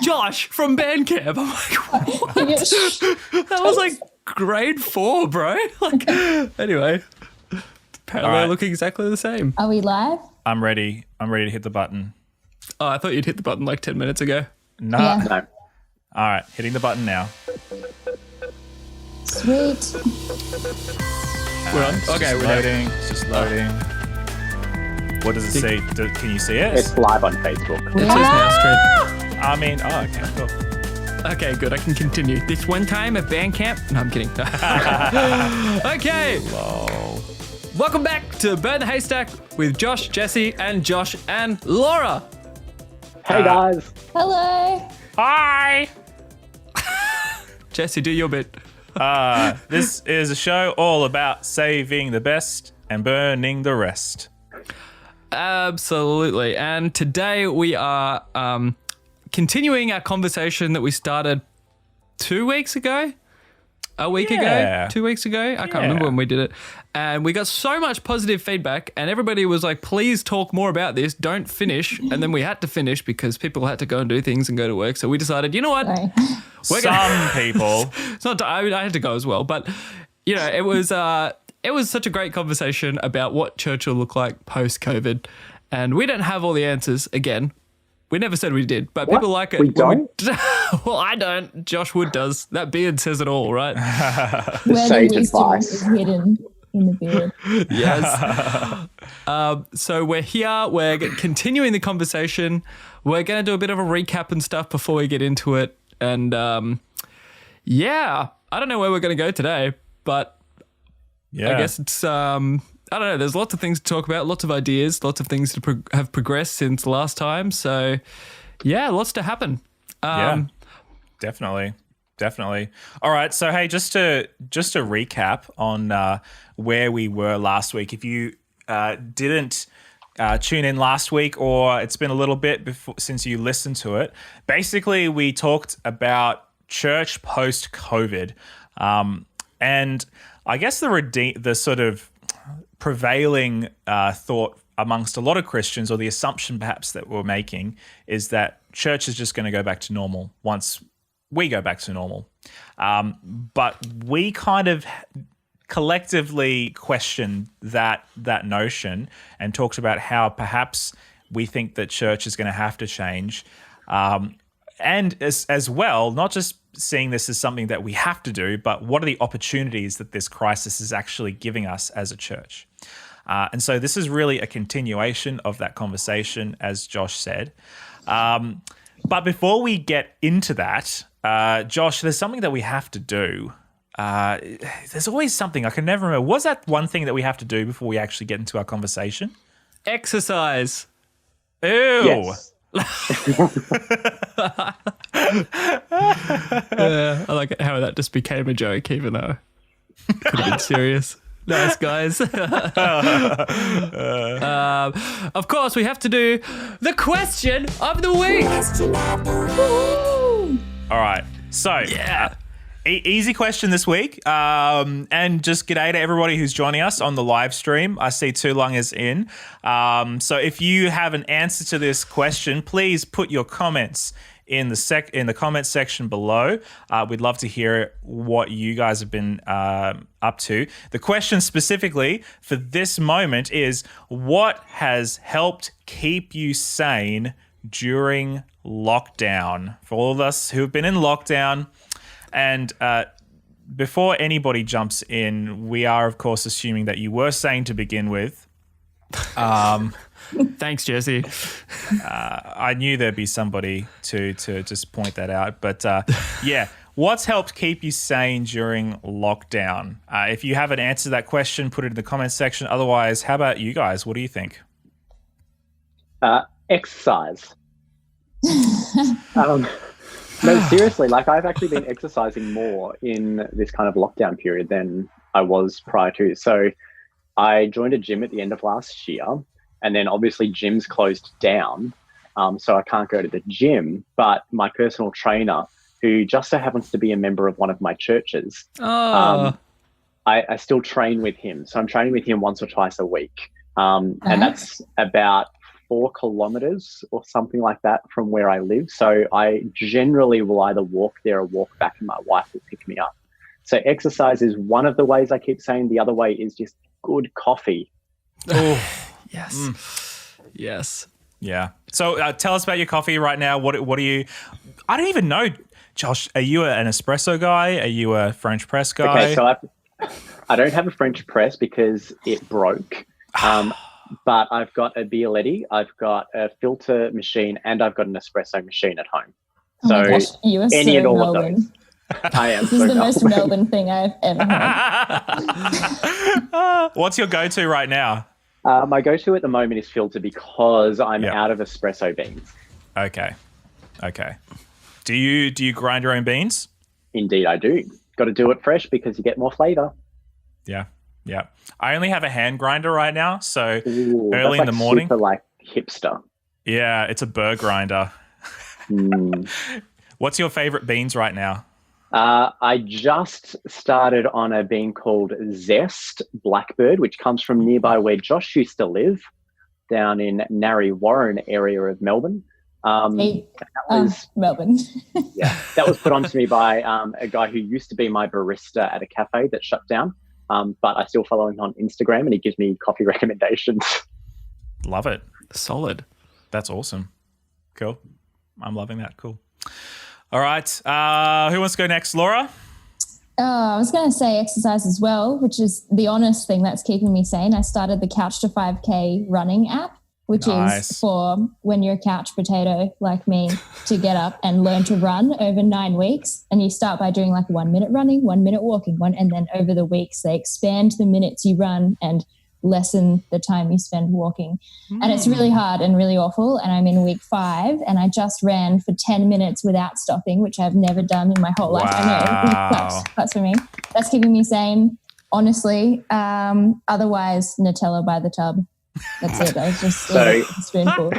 Josh from band camp. I'm like, what? That was like grade 4, bro. Like, anyway, apparently I look exactly the same. Are we live? I'm ready. I'm ready to hit the button. Oh, I thought you'd hit the button like 10 minutes ago. No. Yeah. No. All right, hitting the button now. Sweet. We're on. It's Okay, just we're loading. It's just loading. What does it say? Can you see it? It's live on Facebook. It says now stream. I mean, okay, cool. Okay, good. I can continue. This one time at band camp. No, I'm kidding. Okay. Lol. Welcome back to Burn the Haystack with Josh, Jesse, and Josh and Laura. Hey guys. Hello. Hi. Jesse, do your bit. This is a show all about saving the best and burning the rest. Absolutely. And today we are continuing our conversation that we started 2 weeks ago. A week ago? 2 weeks ago? I can't remember when we did it. And we got so much positive feedback and everybody was like, please talk more about this. Don't finish. And then we had to finish because people had to go and do things and go to work. So we decided, you know what? Sorry. Some people. It's not. I mean, I had to go as well. But, you know, it was such a great conversation about what church will look like post-COVID. And we don't have all the answers again. We never said we did, but people like it. We don't? Well, I don't. Josh Wood does. That beard says it all, right? Where Sage the wisdom advice. is hidden in the beard. Yes. So we're here. We're continuing the conversation. We're going to do a bit of a recap and stuff before we get into it. And yeah, I don't know where we're going to go today, but Yeah. I guess it's I don't know. There's lots of things to talk about, lots of ideas, lots of things to have progressed since last time. So, yeah, lots to happen. Yeah, definitely. All right, so hey, just to recap on where we were last week. If you didn't tune in last week, or it's been a little bit since you listened to it, basically we talked about church post COVID, and I guess the sort of prevailing thought amongst a lot of Christians, or the assumption perhaps that we're making, is that church is just going to go back to normal once we go back to normal. But we kind of collectively questioned that notion and talked about how perhaps we think that church is going to have to change. And as well, not just seeing this as something that we have to do, but what are the opportunities that this crisis is actually giving us as a church? And so this is really a continuation of that conversation, as Josh said. But before we get into that, Josh, there's something that we have to do. There's always something. I can never remember. Was that one thing that we have to do before we actually get into our conversation? Exercise. Ew. Yes. I like it how that just became a joke, even though it could have been serious. Nice, guys. Of course, we have to do the question of the week. All right. So, easy question this week. And just g'day to everybody who's joining us on the live stream. I see Too Long is in. So if you have an answer to this question, please put your comments in the comments section below. We'd love to hear what you guys have been up to. The question specifically for this moment is, what has helped keep you sane during lockdown? For all of us who have been in lockdown. And before anybody jumps in, we are, of course, assuming that you were sane to begin with. Thanks, Jesse. I knew there'd be somebody to just point that out. But yeah, what's helped keep you sane during lockdown? If you haven't answered that question, put it in the comments section. Otherwise, how about you guys? What do you think? Exercise. No, seriously, like I've actually been exercising more in this kind of lockdown period than I was prior to. So I joined a gym at the end of last year, and then obviously gyms closed down. So I can't go to the gym, but my personal trainer, who just so happens to be a member of one of my churches, I still train with him. So I'm training with him once or twice a week. And that's about 4 kilometers or something like that from where I live. So I generally will either walk there or walk back, and my wife will pick me up. So exercise is one of the ways I keep saying. The other way is just good coffee. Oh, Yes. Yes. yeah. So tell us about your coffee right now. What are you? I don't even know, Josh. Are you an espresso guy? Are you a French press guy? Okay, so I don't have a French press because it broke. But I've got a Bialetti, I've got a filter machine, and I've got an espresso machine at home. Oh my gosh, you are any so and all Melbourne. of those. I am. This is the most Melbourne thing I've ever heard. What's your go-to right now? My go-to at the moment is filter because I'm Yep. out of espresso beans. Okay. Do you grind your own beans? Indeed, I do. Got to do it fresh because you get more flavour. Yeah. I only have a hand grinder right now, so Ooh, early that's in the morning. super like hipster. Yeah, it's a burr grinder. What's your favorite beans right now? I just started on a bean called Zest Blackbird, which comes from nearby where Josh used to live, down in Narre Warren area of Melbourne. Melbourne. Yeah, that was put on to me by a guy who used to be my barista at a cafe that shut down. But I still follow him on Instagram, and he gives me coffee recommendations. Love it. Solid. That's awesome. Cool. I'm loving that. Cool. All right. Who wants to go next? Laura? I was going to say exercise as well, which is the honest thing that's keeping me sane. I started the Couch to 5K running app, which Nice. is for when you're a couch potato like me to get up and learn to run over 9 weeks. And you start by doing like 1 minute running, 1 minute walking, and then over the weeks they expand the minutes you run and lessen the time you spend walking. And it's really hard and really awful. And I'm in week 5 and I just ran for 10 minutes without stopping, which I've never done in my whole life. I know. Claps for me. That's keeping me sane, honestly. Otherwise, Nutella by the tub. That's it. I was just a spoonful.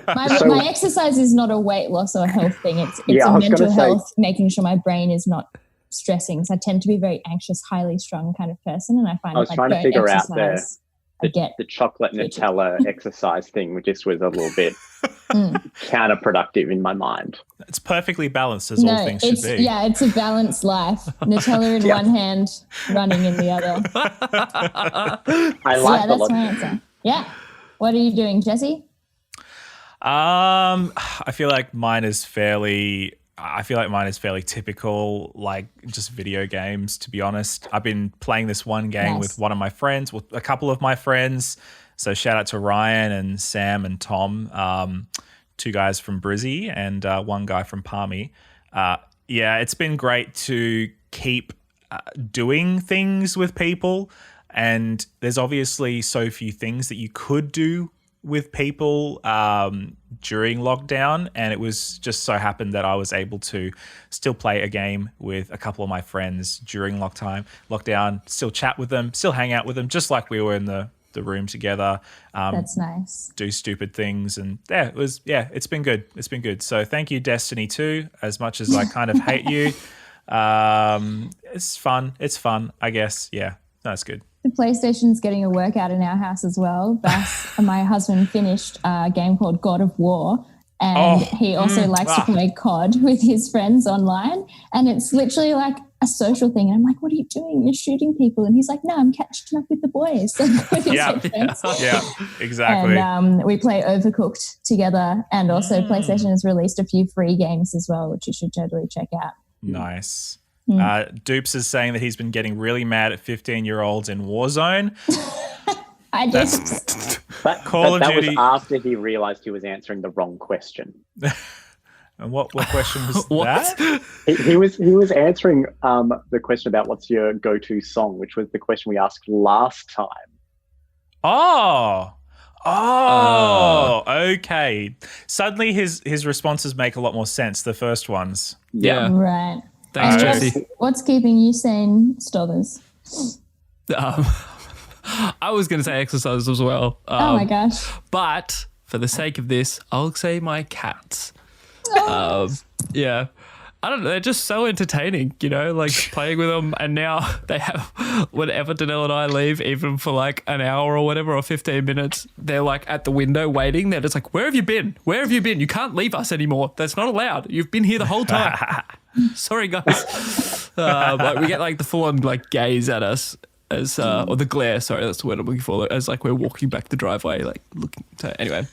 My exercise is not a weight loss or a health thing. It's a mental health, making sure my brain is not stressing. Because I tend to be a very anxious, highly strung kind of person, and I find I was trying to figure out the chocolate Nutella exercise thing, which just was a little bit counterproductive in my mind. It's perfectly balanced as all things should be. Yeah, it's a balanced life. Nutella in one hand, running in the other. I like that's my answer. Yeah. What are you doing, Jesse? I feel like mine is fairly typical, like just video games, to be honest. I've been playing this one game with one of my friends, well, a couple of my friends. So shout out to Ryan and Sam and Tom, 2 guys from Brizzy and 1 guy from Palmy. Yeah, it's been great to keep doing things with people. And there's obviously so few things that you could do with people during lockdown, and it was just so happened that I was able to still play a game with a couple of my friends during lockdown, still chat with them, still hang out with them, just like we were in the room together. That's nice. Do stupid things, and it's been good. It's been good. So thank you, Destiny 2, as much as I kind of hate you. It's fun, I guess. Yeah, that's good. The PlayStation's getting a workout in our house as well. Bass, my husband, finished a game called God of War, and he also likes to play COD with his friends online. And it's literally like a social thing. And I'm like, what are you doing? You're shooting people. And he's like, no, I'm catching up with the boys. Yeah, exactly. And we play Overcooked together. And also PlayStation has released a few free games as well, which you should totally check out. Nice. Dupes is saying that he's been getting really mad at 15-year-olds in Warzone. I just... But Call of that Duty. was after he realised he was answering the wrong question. And what question was What? that? He was answering the question about what's your go-to song, which was the question we asked last time. Okay. Suddenly his responses make a lot more sense, the first ones. Yeah. Right. Thanks, Jesse. What's keeping you sane, Stothers? I was going to say exercise as well. Oh my gosh. But for the sake of this, I'll say my cats. Yeah. I don't know, they're just so entertaining, you know, like playing with them. And now they have, whenever Danelle and I leave, even for like an hour or whatever, or 15 minutes, they're like at the window waiting. They're just like, where have you been? Where have you been? You can't leave us anymore. That's not allowed. You've been here the whole time. Sorry, guys. Like we get like the full on like gaze at us as, or the glare, sorry, that's the word I'm looking for, as like we're walking back the driveway, like looking. So anyway,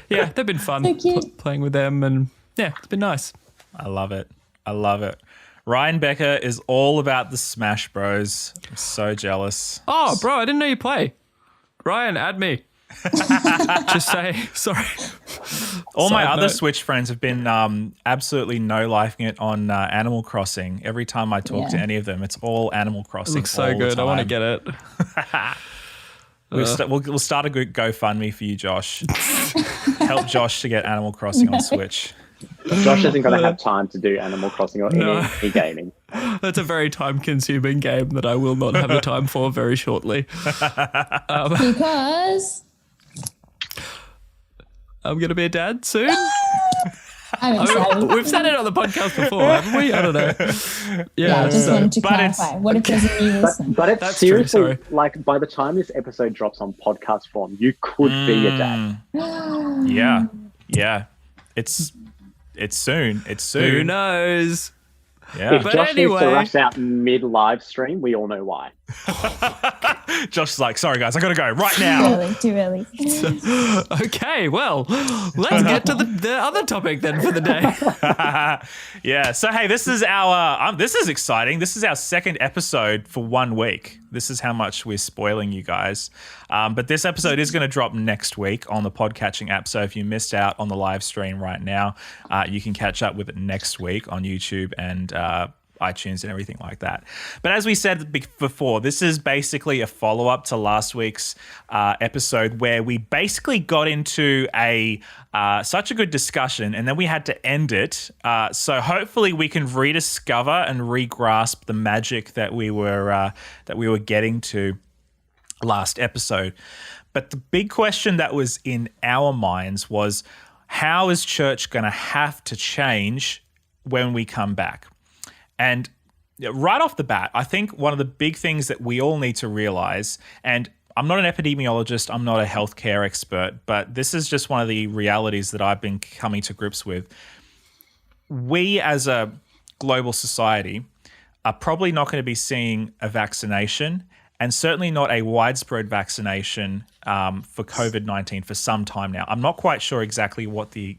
yeah, they've been fun playing with them, and yeah, it's been nice. I love it. I love it. Ryan Becker is all about the Smash Bros. I'm so jealous. Oh, bro, I didn't know you play. Ryan, add me. Just say sorry. All my other Switch friends have been absolutely no-lifing it on Animal Crossing. Every time I talk to any of them, it's all Animal Crossing. It looks so good. I want to get it. We'll start a good GoFundMe for you, Josh. Help Josh to get Animal Crossing on Switch. Josh isn't going to have time to do Animal Crossing or any gaming. That's a very time-consuming game that I will not have the time for very shortly. Because I'm going to be a dad soon. I'm excited. We've said it on the podcast before, haven't we? I don't know. Yeah, I just wanted to clarify. What if there's a new listen? But it's That's seriously, true, like, by the time this episode drops on podcast form, you could be a dad. Yeah. It's soon. Who knows? Yeah. If But Josh needs to anyway- rush out mid-live stream, we all know why. Josh's like, sorry guys, I gotta go right now. Too early. Okay, well, let's get to the other topic then for the day. Yeah. So hey, this is our this is exciting. This is our second episode for 1 week. This is how much we're spoiling you guys. But this episode is going to drop next week on the podcatching app. So if you missed out on the live stream right now, you can catch up with it next week on YouTube and iTunes and everything like that. But as we said before, this is basically a follow-up to last week's episode where we basically got into such a good discussion and then we had to end it. So hopefully we can rediscover and re-grasp the magic that we were getting to last episode. But the big question that was in our minds was, how is church going to have to change when we come back? And right off the bat, I think one of the big things that we all need to realize, and I'm not an epidemiologist, I'm not a healthcare expert, but this is just one of the realities that I've been coming to grips with. We as a global society are probably not going to be seeing a vaccination, and certainly not a widespread vaccination for COVID-19 for some time now. I'm not quite sure exactly what the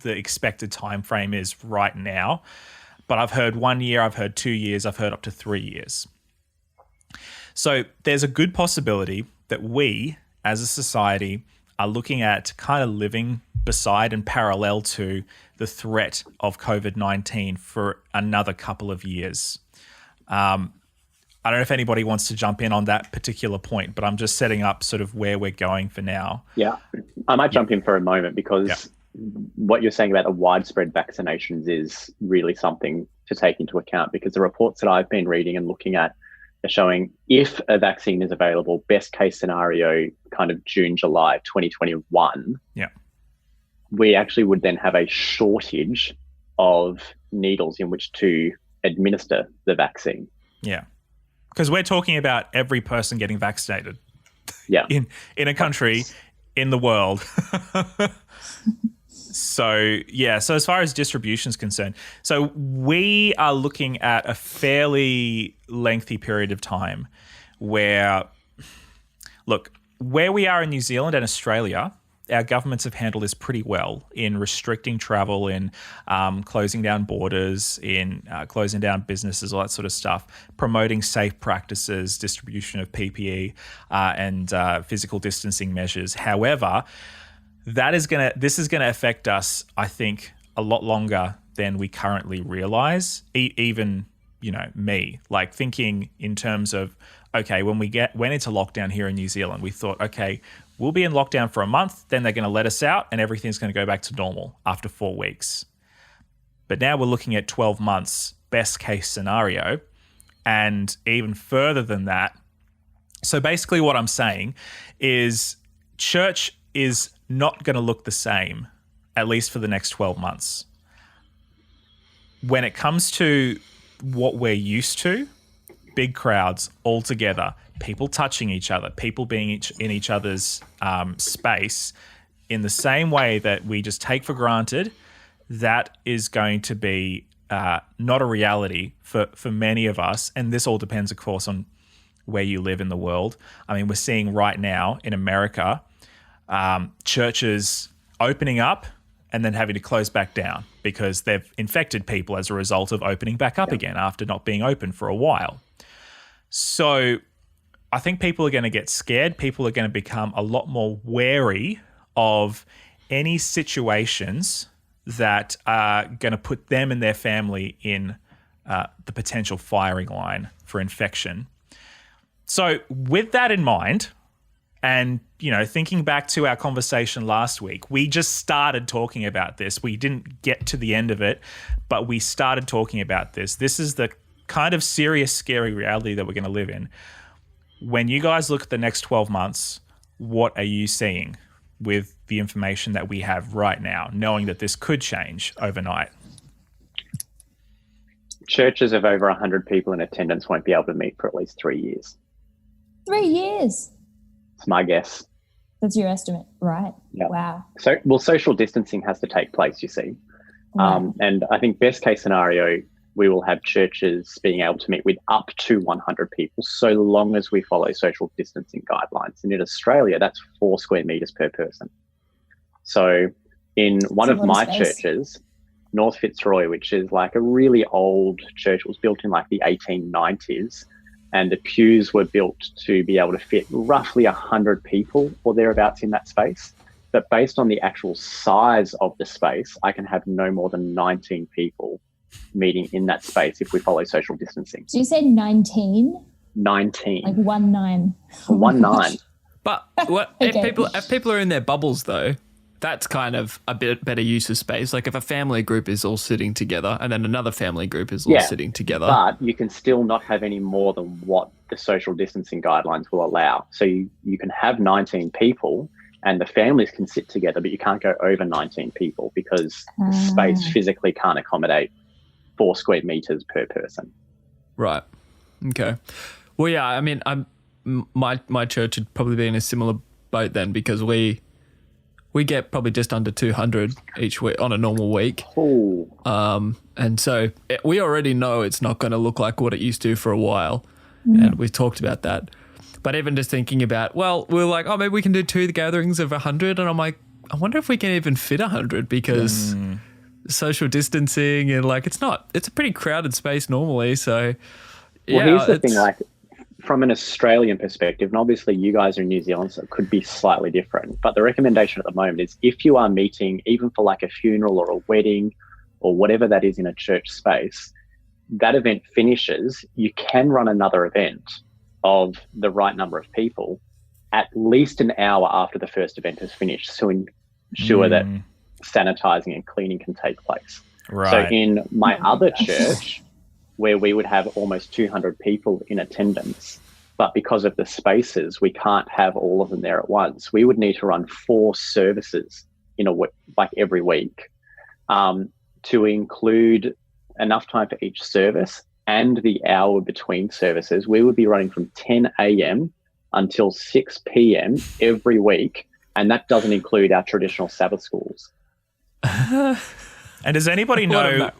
expected time frame is right now. But I've heard 1 year, I've heard 2 years, I've heard up to 3 years. So there's a good possibility that we, as a society, are looking at kind of living beside and parallel to the threat of COVID-19 for another couple of years. I don't know if anybody wants to jump in on that particular point, but I'm just setting up sort of where we're going for now. Yeah, I might jump in for a moment because what you're saying about the widespread vaccinations is really something to take into account, because the reports that I've been reading and looking at are showing if a vaccine is available, best case scenario, kind of June, July 2021, we actually would then have a shortage of needles in which to administer the vaccine. Yeah. Because we're talking about every person getting vaccinated in a country in the world. So as far as distribution is concerned, so we are looking at a fairly lengthy period of time where we are in New Zealand and Australia, our governments have handled this pretty well in restricting travel, in closing down borders, in closing down businesses, all that sort of stuff, promoting safe practices, distribution of PPE, and physical distancing measures. However, this is gonna affect us, I think, a lot longer than we currently realize. Even me, like thinking in terms of, okay, when we went into lockdown here in New Zealand, we thought, okay, we'll be in lockdown for a month, then they're going to let us out, and everything's going to go back to normal after 4 weeks. But now we're looking at 12 months, best case scenario, and even further than that. So basically, what I'm saying is, church is not going to look the same, at least for the next 12 months. when it comes to what we're used to, big crowds all together, people touching each other, people being in each other's space, in the same way that we just take for granted, that is going to be not a reality for many of us. And this all depends, of course, on where you live in the world. I mean, we're seeing right now in America, churches opening up and then having to close back down because they've infected people as a result of opening back up again after not being open for a while. So I think people are going to get scared. People are going to become a lot more wary of any situations that are going to put them and their family in the potential firing line for infection. So with that in mind, and, you know, thinking back to our conversation last week, we just started talking about this. We didn't get to the end of it, but we started talking about this. This is the kind of serious, scary reality that we're going to live in. When you guys look at the next 12 months, what are you seeing with the information that we have right now, knowing that this could change overnight? Churches of over 100 people in attendance won't be able to meet for at least 3 years. 3 years? It's my guess. That's your estimate, right? Yeah. Wow. So, well, social distancing has to take place, you see. Right. And I think best case scenario, we will have churches being able to meet with up to 100 people so long as we follow social distancing guidelines. And in Australia, that's 4 square meters per person. So in one of my churches, North Fitzroy, which is like a really old church, it was built in like the 1890s, and the pews were built to be able to fit roughly 100 people or thereabouts in that space. But based on the actual size of the space, I can have no more than 19 people meeting in that space if we follow social distancing. So you said 19? 19. Like 19. 19. But what if people are in their bubbles though? That's kind of a bit better use of space. Like if a family group is all sitting together and then another family group is all sitting together. But you can still not have any more than what the social distancing guidelines will allow. So you can have 19 people and the families can sit together, but you can't go over 19 people because space physically can't accommodate 4 square meters per person. Right. Okay. Well, yeah, I mean, my church would probably be in a similar boat then because we get probably just under 200 each week on a normal week. Ooh. And so we already know it's not going to look like what it used to for a while. And we've talked about that. But even just thinking about, well, we're like, oh, maybe we can do 2 gatherings of 100. And I'm like, I wonder if we can even fit 100 because social distancing and like it's a pretty crowded space normally. So, well, here's the thing, like from an Australian perspective, and obviously you guys are in New Zealand, so it could be slightly different. But the recommendation at the moment is if you are meeting, even for like a funeral or a wedding or whatever that is in a church space, that event finishes, you can run another event of the right number of people at least an hour after the first event has finished to ensure that sanitizing and cleaning can take place. Right. So in my other church, where we would have almost 200 people in attendance, but because of the spaces, we can't have all of them there at once. We would need to run 4 services in a week, like every week, to include enough time for each service and the hour between services. We would be running from 10 a.m. until 6 p.m. every week, and that doesn't include our traditional Sabbath schools. And does anybody know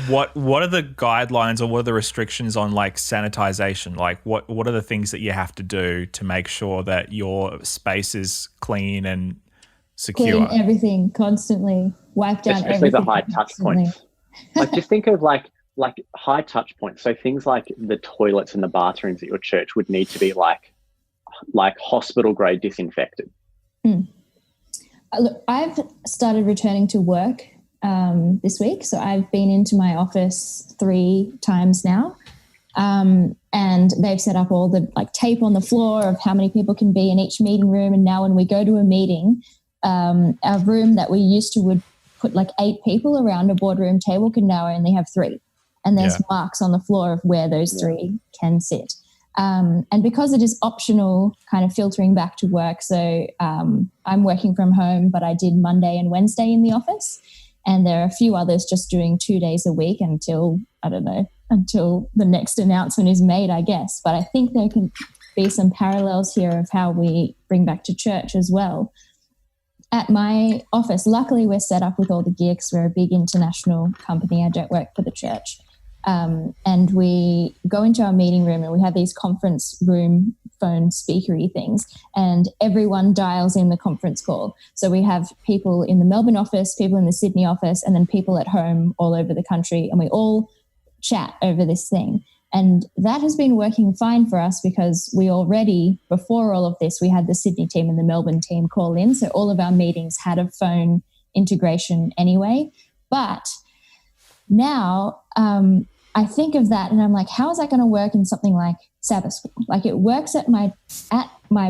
what are the guidelines or what are the restrictions on like sanitization? Like what are the things that you have to do to make sure that your space is clean and secure? Clean everything constantly. Wipe down especially everything. The high touch points. Like just think of like high touch points. So things like the toilets and the bathrooms at your church would need to be like hospital grade disinfected. Look, I've started returning to work this week. So I've been into my office 3 times now. And they've set up all the like tape on the floor of how many people can be in each meeting room. And now when we go to a meeting, our room that we used to would put like 8 people around a boardroom table can now only have 3. And there's marks on the floor of where those 3 can sit. And because it is optional, kind of filtering back to work. So I'm working from home, but I did Monday and Wednesday in the office. And there are a few others just doing 2 days a week until the next announcement is made, I guess. But I think there can be some parallels here of how we bring back to church as well. At my office, luckily we're set up with all the gear because we're a big international company. I don't work for the church. And we go into our meeting room and we have these conference room phone speakery things, and everyone dials in the conference call. So we have people in the Melbourne office, people in the Sydney office, and then people at home all over the country, and we all chat over this thing. And that has been working fine for us because we already, before all of this, we had the Sydney team and the Melbourne team call in. So all of our meetings had a phone integration anyway. But now I think of that and I'm like, how is that going to work in something like Sabbath school? Like it works at my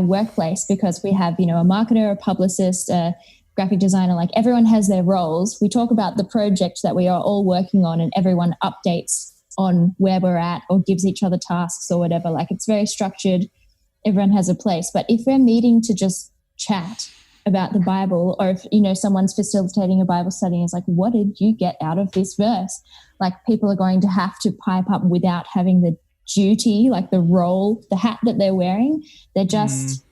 workplace because we have, a marketer, a publicist, a graphic designer, like everyone has their roles. We talk about the project that we are all working on and everyone updates on where we're at or gives each other tasks or whatever. Like it's very structured. Everyone has a place. But if we're meeting to just chat about the Bible, or if, someone's facilitating a Bible study and is like, what did you get out of this verse? Like people are going to have to pipe up without having the duty, like the role, the hat that they're wearing. They're just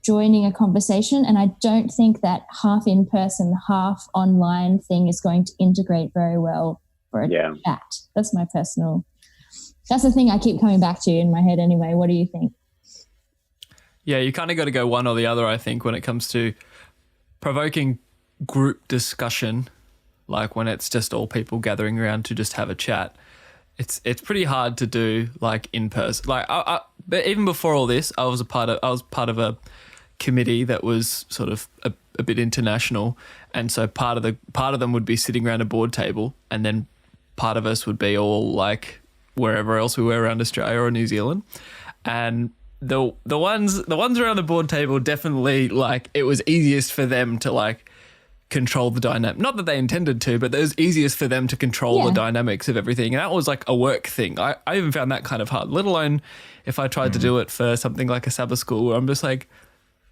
joining a conversation. And I don't think that half in person, half online thing is going to integrate very well for a chat. That's the thing I keep coming back to in my head anyway. What do you think? Yeah, you kind of got to go one or the other, I think, when it comes to provoking group discussion, like when it's just all people gathering around to just have a chat. It's pretty hard to do like in person. Like but even before all this, I was part of a committee that was sort of a bit international, and so part of them would be sitting around a board table, and then part of us would be all like wherever else we were around Australia or New Zealand, and the ones around the board table definitely, like, it was easiest for them to like control the dynamic. Not that they intended to, but it was easiest for them to control the dynamics of everything. And that was like a work thing. I even found that kind of hard, let alone if I tried to do it for something like a Sabbath school where I'm just like,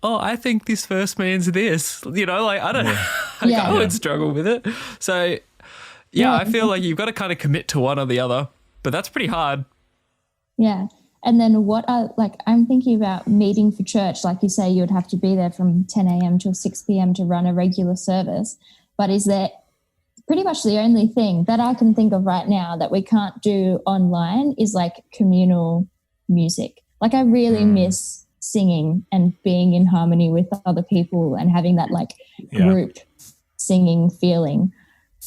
oh, I think this verse means this, like I don't know. I would struggle with it. So I feel like you've got to kind of commit to one or the other, but that's pretty hard. Yeah. And then I'm thinking about meeting for church. Like you say, you would have to be there from 10 a.m. till 6 p.m. to run a regular service. But is there pretty much the only thing that I can think of right now that we can't do online is like communal music. Like I really miss singing and being in harmony with other people and having that like group singing feeling.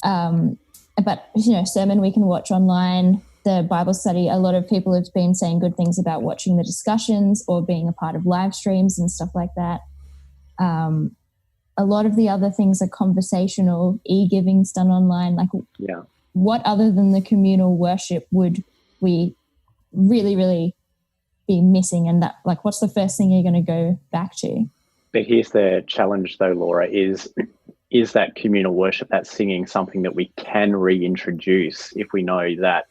But, sermon we can watch online. The Bible study, a lot of people have been saying good things about watching the discussions or being a part of live streams and stuff like that. A lot of the other things are conversational, e-giving's done online. Like, what other than the communal worship would we really, really be missing? And that, like, what's the first thing you're going to go back to? But here's the challenge, though, Laura, is that communal worship, that singing, something that we can reintroduce if we know that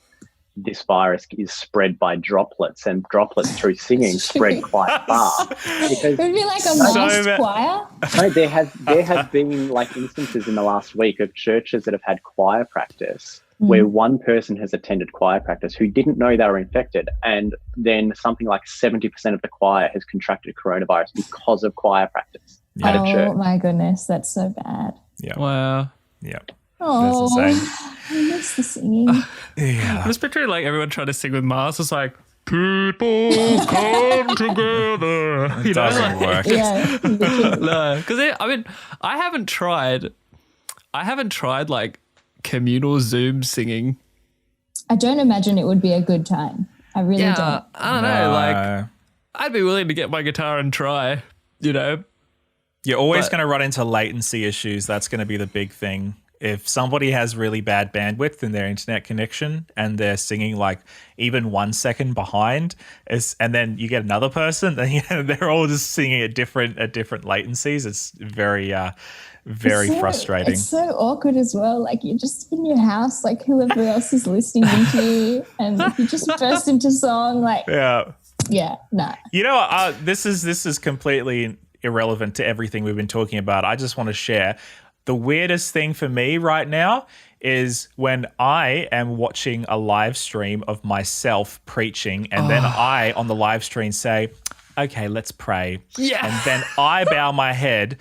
this virus is spread by droplets, and droplets through singing spread quite far. Because it would be like a mass choir. No, there have been like instances in the last week of churches that have had choir practice where one person has attended choir practice who didn't know they were infected, and then something like 70% of the choir has contracted coronavirus because of choir practice at a church. Oh my goodness, that's so bad. Yeah. Wow. Yeah. Oh, that's insane. I miss the singing. I'm just picturing like everyone trying to sing with masks. It's like, people come together. It doesn't work. Yeah. No, because I haven't tried like communal Zoom singing. I don't imagine it would be a good time. I really don't. I don't know. Like, I'd be willing to get my guitar and try, You're always going to run into latency issues. That's going to be the big thing. If somebody has really bad bandwidth in their internet connection and they're singing like even 1 second behind, and then you get another person, then they're all just singing at different latencies. It's very frustrating. It's so awkward as well. Like you're just in your house, like whoever else is listening to you, and you just burst into song. Like nah. This is completely irrelevant to everything we've been talking about. I just want to share. The weirdest thing for me right now is when I am watching a live stream of myself preaching, and then I on the live stream say, okay, let's pray. Yeah. And then I bow my head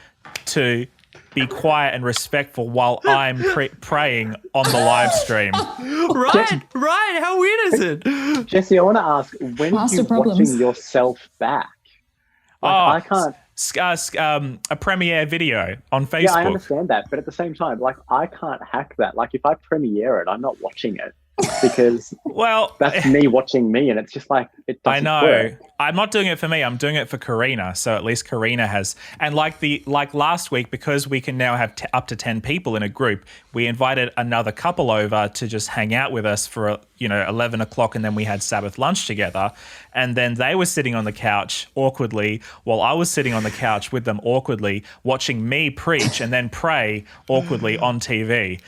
to be quiet and respectful while I'm praying on the live stream. Right. How weird is it? Jesse, I want to ask, when are you watching yourself back? I can't. A premiere video on Facebook. Yeah, I understand that, but at the same time, like, I can't hack that. Like, if I premiere it, I'm not watching it because that's me watching me, and it's just like it doesn't work. I'm not doing it for me. I'm doing it for Karina. So at least Karina has. And like last week, because we can now have up to 10 people in a group, we invited another couple over to just hang out with us for 11 o'clock, and then we had Sabbath lunch together. And then they were sitting on the couch awkwardly, while I was sitting on the couch with them awkwardly, watching me preach and then pray awkwardly on TV.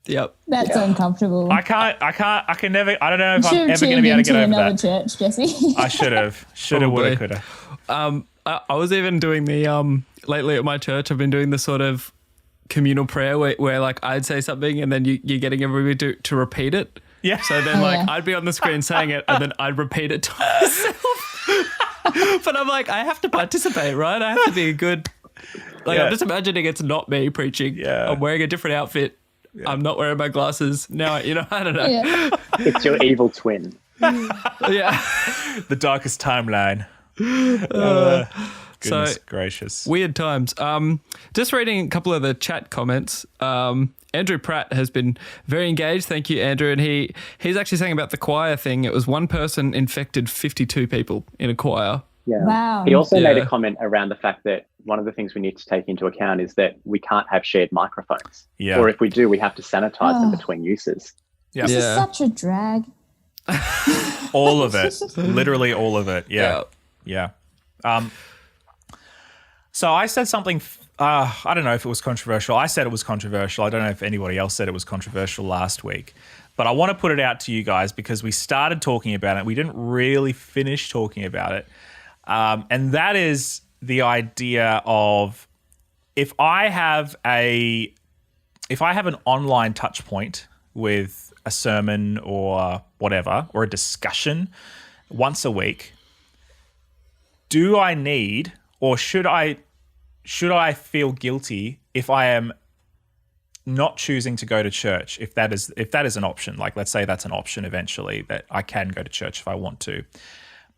Yep. That's uncomfortable. I can never, I don't know if I'm ever going to be able to get over that. Church, Jesse. I should have, woulda, coulda. I was even doing the, lately at my church, I've been doing the sort of communal prayer where like I'd say something and then you're getting everybody to repeat it. Yeah. So then I'd be on the screen saying it and then I'd repeat it to myself. But I'm like, I have to participate, right? I have to be a good, I'm just imagining it's not me preaching. Yeah. I'm wearing a different outfit. Yeah. I'm not wearing my glasses now. I don't know. Yeah. It's your evil twin. Yeah. The darkest timeline. Goodness gracious. Weird times. Just reading a couple of the chat comments. Andrew Pratt has been very engaged. Thank you, Andrew. And he's actually saying about the choir thing. It was one person infected 52 people in a choir. Yeah. Wow. He also made a comment around the fact that one of the things we need to take into account is that we can't have shared microphones. Yeah. Or if we do, we have to sanitize them between uses. This is such a drag. All of it. Literally all of it. Yeah. So I said something, I don't know if it was controversial. I said it was controversial. I don't know if anybody else said it was controversial last week. But I want to put it out to you guys because we started talking about it. We didn't really finish talking about it. And that is the idea of if I have an online touch point with a sermon or whatever, or a discussion once a week, do I need or should I feel guilty if I am not choosing to go to church, if that is an option? Like, let's say that's an option eventually, that I can go to church if I want to.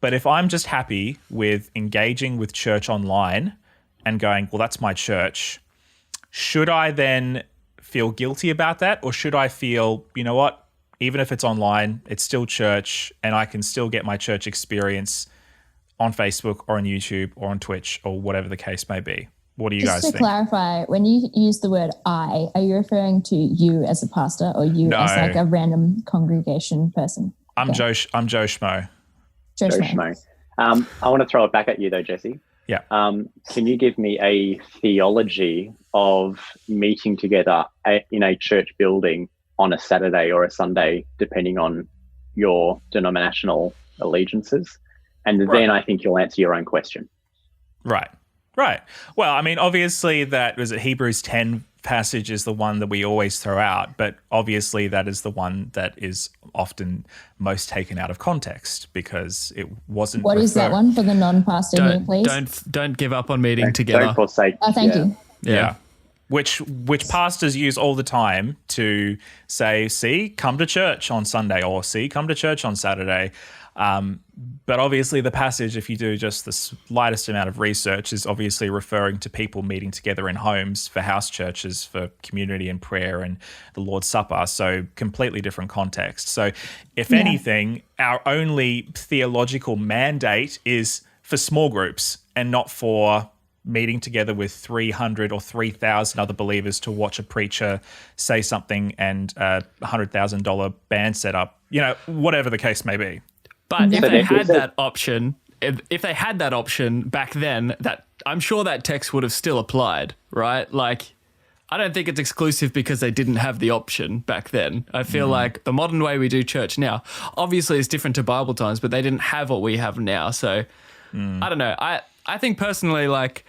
But if I'm just happy with engaging with church online and going, well, that's my church, should I then feel guilty about that? Or should I feel, you know what, even if it's online, it's still church and I can still get my church experience on Facebook or on YouTube or on Twitch or whatever the case may be? What do you guys think? Just to clarify, when you use the word I, are you referring to you as a pastor or you as like a random congregation person? I'm Joe Schmo. Joe Schmo. I want to throw it back at you though, Jesse. Yeah. Can you give me a theology of meeting together in a church building on a Saturday or a Sunday, depending on your denominational allegiances? And then I think you'll answer your own question. Right. Well, I mean, obviously that was it. Hebrews 10 passage is the one that we always throw out, but obviously that is the one that is often most taken out of context because it wasn't. What is that one for the non-pastor here, please? Don't give up on meeting together. Don't forsake. Oh, thank you. Yeah. Which pastors use all the time to say, see, come to church on Sunday, or see, come to church on Saturday. But obviously the passage, if you do just the slightest amount of research, is obviously referring to people meeting together in homes for house churches, for community and prayer and the Lord's Supper. So completely different context. So if anything, our only theological mandate is for small groups and not for meeting together with 300 or 3,000 other believers to watch a preacher say something and a $100,000 band setup, whatever the case may be. But if they had that option, if they had that option back then, that I'm sure that text would have still applied, right? Like, I don't think it's exclusive because they didn't have the option back then. I feel like the modern way we do church now, obviously it's different to Bible times, but they didn't have what we have now. So I don't know. I think personally, like,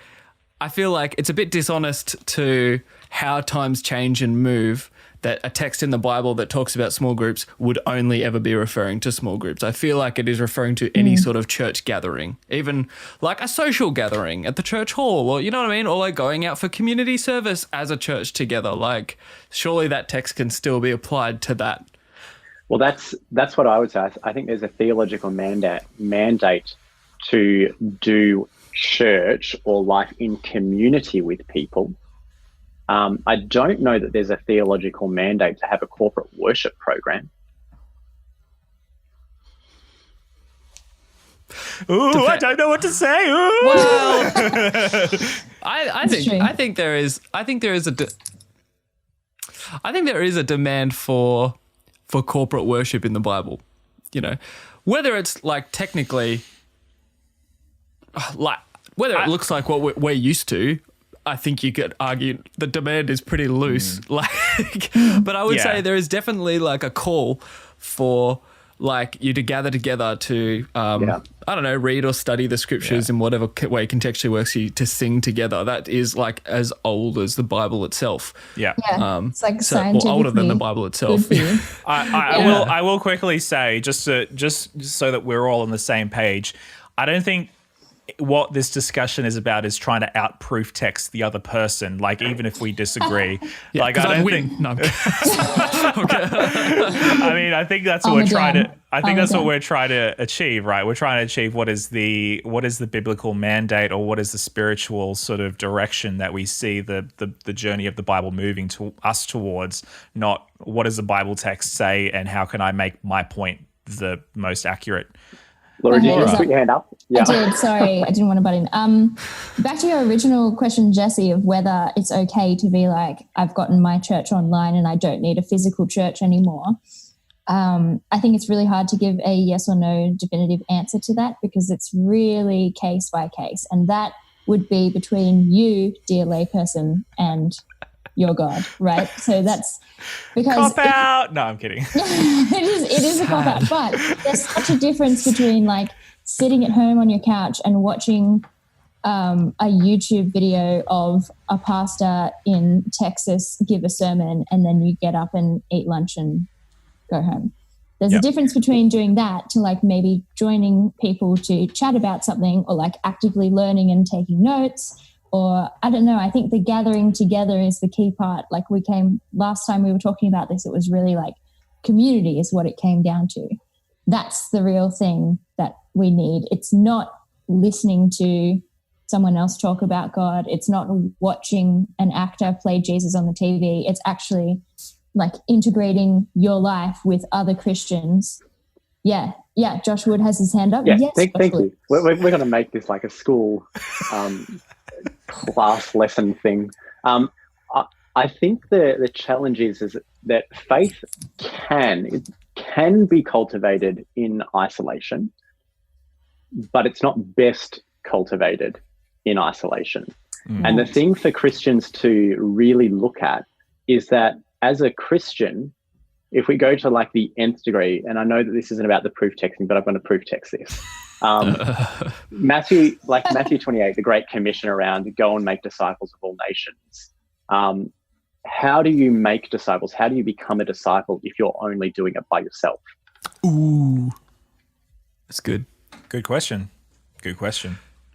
I feel like it's a bit dishonest to how times change and move that a text in the Bible that talks about small groups would only ever be referring to small groups. I feel like it is referring to any sort of church gathering, even like a social gathering at the church hall, or you know what I mean? Or like going out for community service as a church together. Like surely that text can still be applied to that. Well, that's what I would say. I think there's a theological mandate to do church or life in community with people. I don't know that there's a theological mandate to have a corporate worship program. Ooh, I don't know what to say. Ooh. Well, I think there is a demand for corporate worship in the Bible. You know, whether it's like technically, like whether it looks like what we're used to. I think you could argue the demand is pretty loose. Like, but I would say there is definitely like a call for like you to gather together to, I don't know, read or study the scriptures in whatever way contextually works for you, to sing together. That is like as old as the Bible itself. Yeah. It's like scientifically older than the Bible itself. I will quickly say, just so that we're all on the same page, I don't think what this discussion is about is trying to outproof text the other person, like even if we disagree. Like I don't think No, I mean, I think that's what we're trying to that's what we're trying to achieve, right? We're trying to achieve what is the biblical mandate, or what is the spiritual sort of direction that we see the journey of the Bible moving to us towards, not what does the Bible text say and how can I make my point the most accurate. Laura, did you put your hand up? Yeah. I did. Sorry, I didn't want to butt in. Back to your original question, Jesse, of whether it's okay to be like, I've gotten my church online and I don't need a physical church anymore. I think it's really hard to give a yes or no definitive answer to that, because it's really case by case. And that would be between you, dear layperson, and your God, right? So that's because cop out. No, I'm kidding. it is a cop out, but there's such a difference between like sitting at home on your couch and watching a YouTube video of a pastor in Texas give a sermon, and then you get up and eat lunch and go home. There's a difference between doing that to like maybe joining people to chat about something, or like actively learning and taking notes. Or I don't know, I think the gathering together is the key part. Like last time we were talking about this, it was really like community is what it came down to. That's the real thing that we need. It's not listening to someone else talk about God. It's not watching an actor play Jesus on the TV. It's actually like integrating your life with other Christians. Yeah. Josh Wood has his hand up. Yeah, yes, thank you. We're going to make this like a school class lesson thing. I think the challenge is that faith can be cultivated in isolation, but it's not best cultivated in isolation. And the thing for Christians to really look at is that as a Christian, if we go to like the nth degree, and I know that this isn't about the proof texting, but I'm going to proof text this. Matthew 28, the Great Commission around go and make disciples of all nations. How do you make disciples? How do you become a disciple if you're only doing it by yourself? Ooh, that's good. Good question.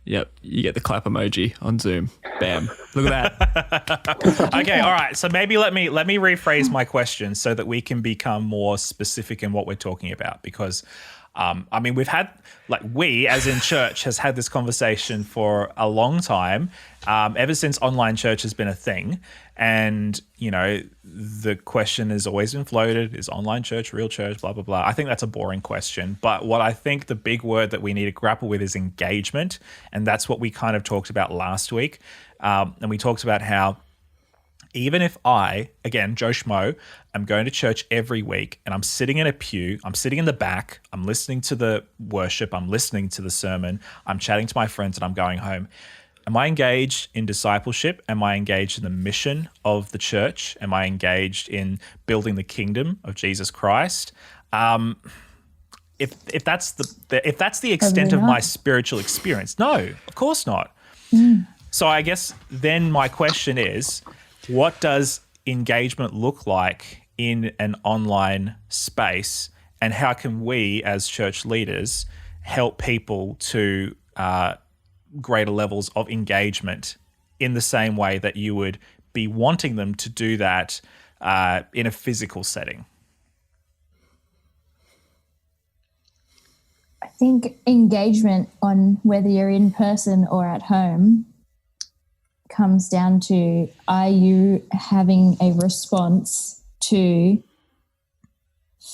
Yep, you get the clap emoji on Zoom. Bam. Look at that. Okay, all right. So maybe let me rephrase my question so that we can become more specific in what we're talking about, because I mean, we've had, like, we as in church has had this conversation for a long time, ever since online church has been a thing. And, you know, the question has always been floated, is online church real church, blah, blah, blah. I think that's a boring question. But what I think the big word that we need to grapple with is engagement. And that's what we kind of talked about last week. And we talked about how even if I, again, Joe Schmo, I'm going to church every week and I'm sitting in a pew, I'm sitting in the back, I'm listening to the worship, I'm listening to the sermon, I'm chatting to my friends, and I'm going home. Am I engaged in discipleship? Am I engaged in the mission of the church? Am I engaged in building the kingdom of Jesus Christ? If that's the extent of my spiritual experience, no, of course not. So I guess then my question is, what does engagement look like in an online space, and how can we as church leaders help people to greater levels of engagement in the same way that you would be wanting them to do that in a physical setting? I think engagement on whether you're in person or at home comes down to, are you having a response to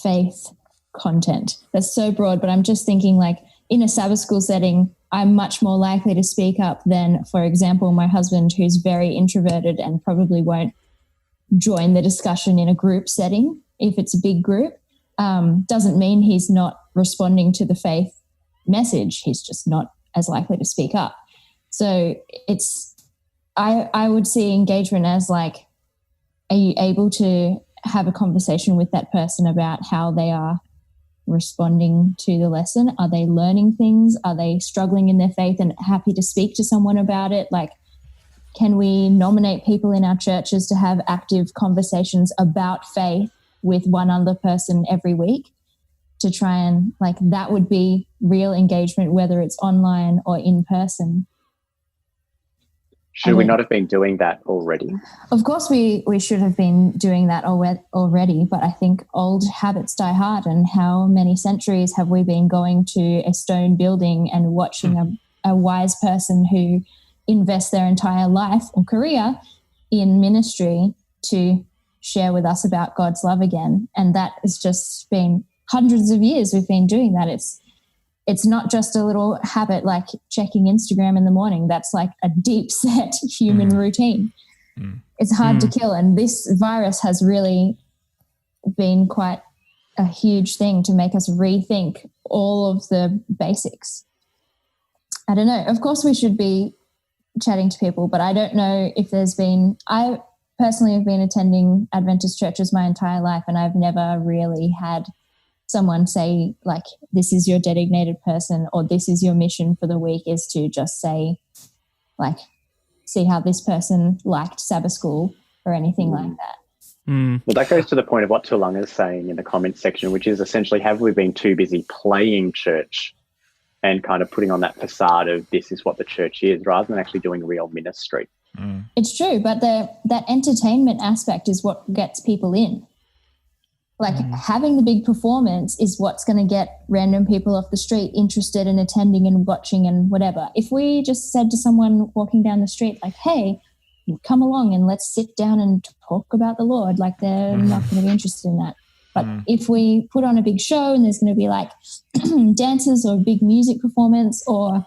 faith content? That's so broad, but I'm just thinking like in a Sabbath school setting, I'm much more likely to speak up than, for example, my husband, who's very introverted and probably won't join the discussion in a group setting if it's a big group. Doesn't mean he's not responding to the faith message. He's just not as likely to speak up. So I would see engagement as like, are you able to have a conversation with that person about how they are responding to the lesson? Are they learning things? Are they struggling in their faith and happy to speak to someone about it? Like, can we nominate people in our churches to have active conversations about faith with one other person every week to try and, like, that would be real engagement, whether it's online or in person. Should we not have been doing that already? Of course we should have been doing that already, but I think old habits die hard, and how many centuries have we been going to a stone building and watching a wise person who invests their entire life or career in ministry to share with us about God's love again? And that has just been hundreds of years we've been doing that. It's not just a little habit like checking Instagram in the morning. That's like a deep set human routine. It's hard to kill. And this virus has really been quite a huge thing to make us rethink all of the basics. I don't know. Of course we should be chatting to people, but I don't know if I personally have been attending Adventist churches my entire life, and I've never really had someone say, like, this is your designated person, or this is your mission for the week, is to just say, like, see how this person liked Sabbath school or anything like that. Well, that goes to the point of what Tulung is saying in the comments section, which is essentially, have we been too busy playing church and kind of putting on that facade of this is what the church is, rather than actually doing real ministry? It's true, but that entertainment aspect is what gets people in. Like, having the big performance is what's going to get random people off the street interested in attending and watching and whatever. If we just said to someone walking down the street, like, hey, come along and let's sit down and talk about the Lord, like, they're not going to be interested in that. But if we put on a big show and there's going to be like dances or big music performance, or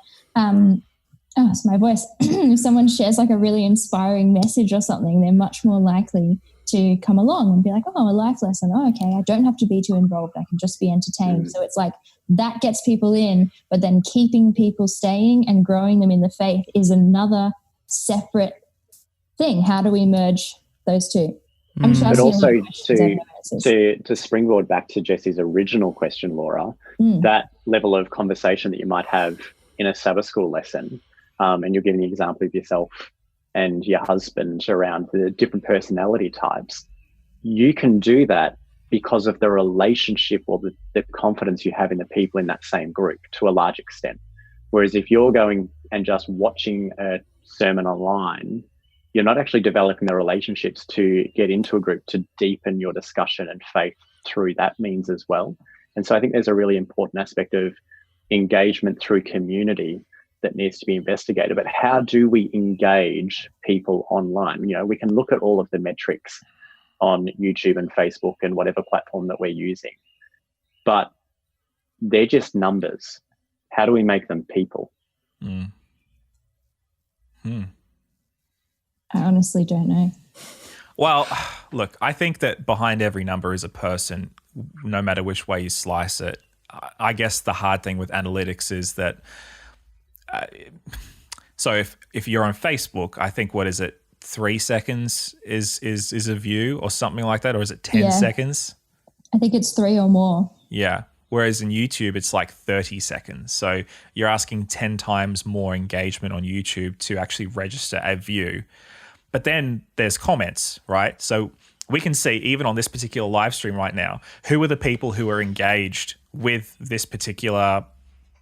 it's my voice. If someone shares like a really inspiring message or something, they're much more likely to come along and be like, oh, a life lesson. Oh, okay, I don't have to be too involved. I can just be entertained. So it's like that gets people in, but then keeping people staying and growing them in the faith is another separate thing. How do we merge those two? But also to springboard back to Jesse's original question, Laura, that level of conversation that you might have in a Sabbath school lesson, and you're giving the example of yourself and your husband around the different personality types, you can do that because of the relationship or the confidence you have in the people in that same group to a large extent. Whereas if you're going and just watching a sermon online, you're not actually developing the relationships to get into a group to deepen your discussion and faith through that means as well. And so I think there's a really important aspect of engagement through community that needs to be investigated. But how do we engage people online? You know, we can look at all of the metrics on YouTube and Facebook and whatever platform that we're using, but they're just numbers. How do we make them people? I honestly don't know. Well, look, I think that behind every number is a person, no matter which way you slice it. I guess the hard thing with analytics is that so if you're on Facebook, I think, what is it, 3 seconds is a view or something like that, or is it 10 seconds? I think it's 3 or more. Yeah. whereas in YouTube, it's like 30 seconds. So you're asking 10 times more engagement on YouTube to actually register a view. But then there's comments, right? So we can see even on this particular live stream right now, who are the people who are engaged with this particular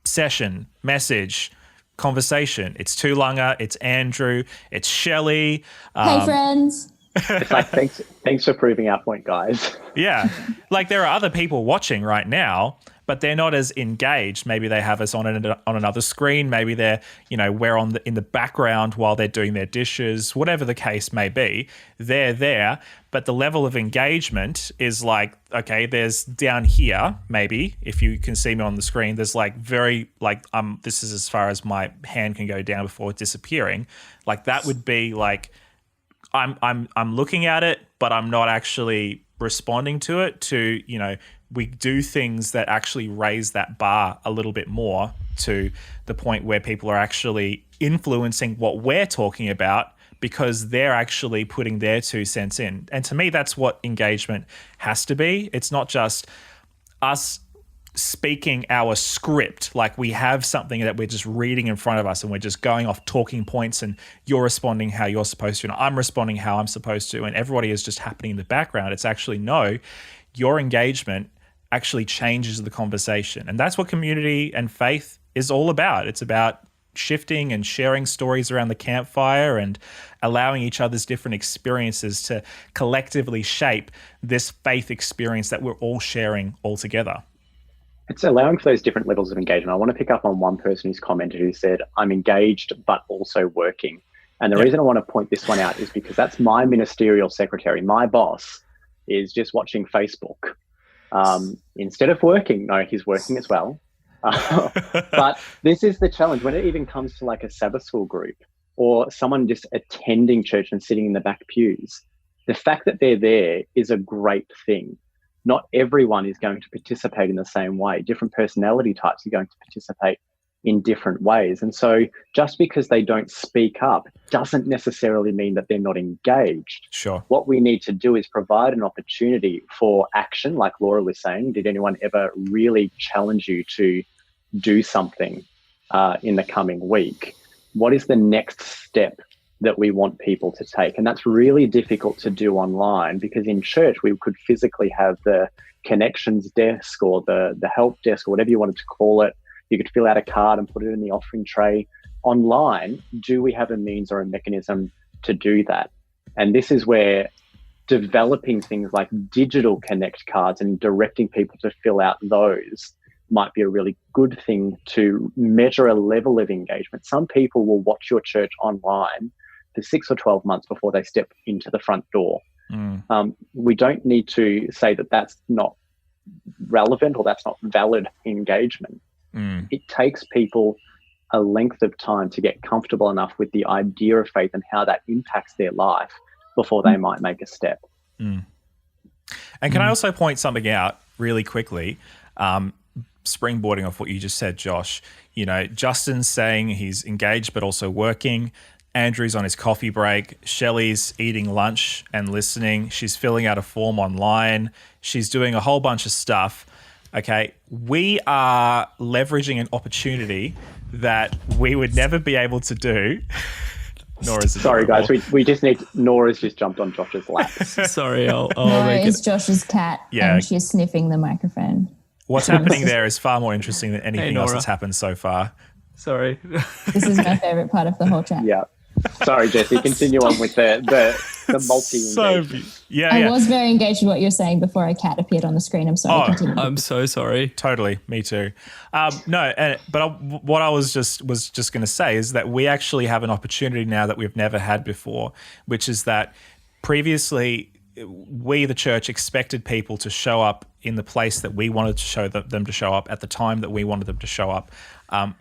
session, message, conversation. It's Tulunga, it's Andrew, it's Shelley. Hey, friends. It's like, thanks for proving our point, guys. Yeah. Like there are other people watching right now, but they're not as engaged. Maybe they have us on another screen. Maybe we're in the background while they're doing their dishes, whatever the case may be. They're there, but the level of engagement is like, okay, there's down here, maybe if you can see me on the screen, there's like this is as far as my hand can go down before disappearing. Like that would be like, I'm looking at it, but I'm not actually responding to it. We do things that actually raise that bar a little bit more to the point where people are actually influencing what we're talking about because they're actually putting their 2 cents in. And to me, that's what engagement has to be. It's not just us speaking our script, like we have something that we're just reading in front of us and we're just going off talking points and you're responding how you're supposed to and I'm responding how I'm supposed to and everybody is just happening in the background. It's actually no, your engagement actually changes the conversation. And that's what community and faith is all about. It's about shifting and sharing stories around the campfire and allowing each other's different experiences to collectively shape this faith experience that we're all sharing all together. It's allowing for those different levels of engagement. I want to pick up on one person who's commented who said, I'm engaged, but also working. And the reason I want to point this one out is because that's my ministerial secretary. My boss is just watching Facebook. Instead of working, no, he's working as well. But this is the challenge when it even comes to like a Sabbath school group or someone just attending church and sitting in the back pews. The fact that they're there is a great thing. Not everyone is going to participate in the same way. Different personality types are going to participate in different ways. And so just because they don't speak up doesn't necessarily mean that they're not engaged. Sure. What we need to do is provide an opportunity for action, like Laura was saying. Did anyone ever really challenge you to do something in the coming week? What is the next step that we want people to take? And that's really difficult to do online because in church we could physically have the connections desk or the help desk or whatever you wanted to call it. You could fill out a card and put it in the offering tray. Online, do we have a means or a mechanism to do that? And this is where developing things like digital connect cards and directing people to fill out those might be a really good thing to measure a level of engagement. Some people will watch your church online for 6 or 12 months before they step into the front door. We don't need to say that that's not relevant or that's not valid engagement. It takes people a length of time to get comfortable enough with the idea of faith and how that impacts their life before they might make a step. And can I also point something out really quickly? Springboarding off what you just said, Josh, Justin's saying he's engaged but also working. Andrew's on his coffee break. Shelley's eating lunch and listening. She's filling out a form online. She's doing a whole bunch of stuff. Okay, we are leveraging an opportunity that we would never be able to do. Nora's sorry, guys. We just need Nora's just jumped on Josh's lap. Sorry, I'll Nora make is it. Josh's cat, and she's sniffing the microphone. What's happening there is far more interesting than anything else Nora. that's happened so far. Sorry. This is my favorite part of the whole chat. Yeah. Sorry, Jesse. Continue on with the multi-engagement. I was very engaged with what you're saying before a cat appeared on the screen. I'm sorry. Continue. I'm so sorry. Totally, me too. What I was just going to say is that we actually have an opportunity now that we've never had before, which is that previously we, the church, expected people to show up in the place that we wanted to show them to show up at the time that we wanted them to show up.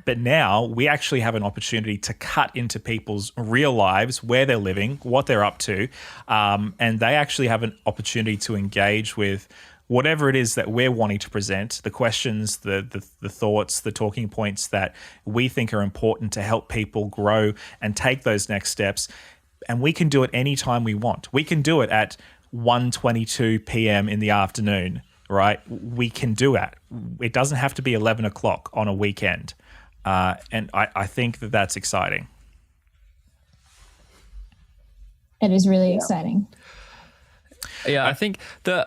But now we actually have an opportunity to cut into people's real lives, where they're living, what they're up to, and they actually have an opportunity to engage with whatever it is that we're wanting to present, the questions, the thoughts, the talking points that we think are important to help people grow and take those next steps. And we can do it anytime we want. We can do it at 1:22 p.m. in the afternoon, right? We can do it. It doesn't have to be 11 o'clock on a weekend. And I think that that's exciting. It is really exciting. Yeah, I think I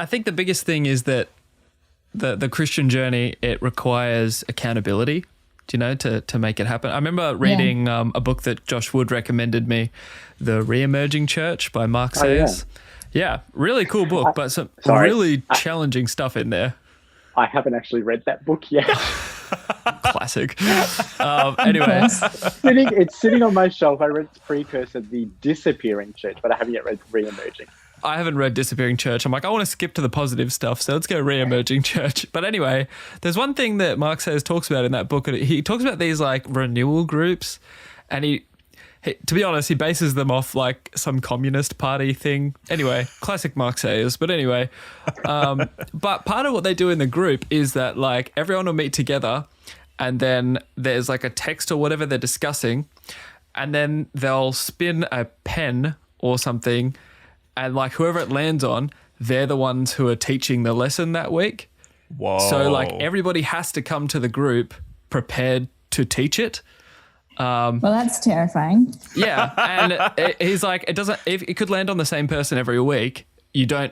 think the biggest thing is that the Christian journey, it requires accountability, to make it happen. I remember reading a book that Josh Wood recommended me, The Re-Emerging Church by Mark Sayers. Yeah, really cool book, but some really challenging stuff in there. I haven't actually read that book yet. Classic. Anyway. It's sitting on my shelf. I read its precursor, The Disappearing Church, but I haven't yet read Re-Emerging. I haven't read Disappearing Church. I'm like, I want to skip to the positive stuff, so let's go Re-Emerging Church. But anyway, there's one thing that Mark Sayers talks about in that book. He talks about these like renewal groups, and he to be honest, he bases them off like some communist party thing. Anyway, classic Mark Sayers. But anyway, but part of what they do in the group is that like everyone will meet together, and then there's like a text or whatever they're discussing, and then they'll spin a pen or something, and like whoever it lands on, they're the ones who are teaching the lesson that week. Whoa. So like everybody has to come to the group prepared to teach it. Well, that's terrifying. Yeah, and he's like, if it could land on the same person every week,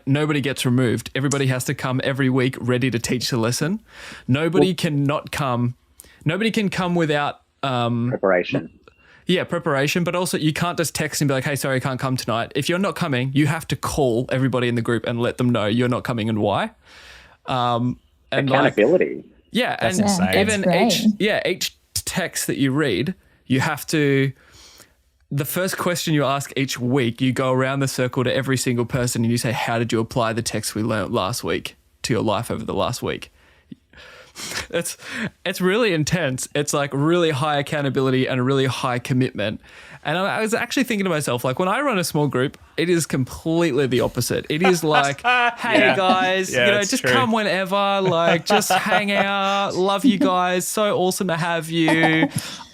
nobody gets removed. Everybody has to come every week ready to teach the lesson. Nobody can come without preparation. Yeah, preparation, but also you can't just text and be like, hey, sorry, I can't come tonight. If you're not coming, you have to call everybody in the group and let them know you're not coming and why. And accountability. That's insane. Even each text that you read, you have to, the first question you ask each week, you go around the circle to every single person and you say, how did you apply the text we learnt last week to your life over the last week? It's really intense. It's like really high accountability and a really high commitment. And I was actually thinking to myself, like when I run a small group, it is completely the opposite. It is like, hey guys, just come whenever, like just hang out. Love you guys. So awesome to have you.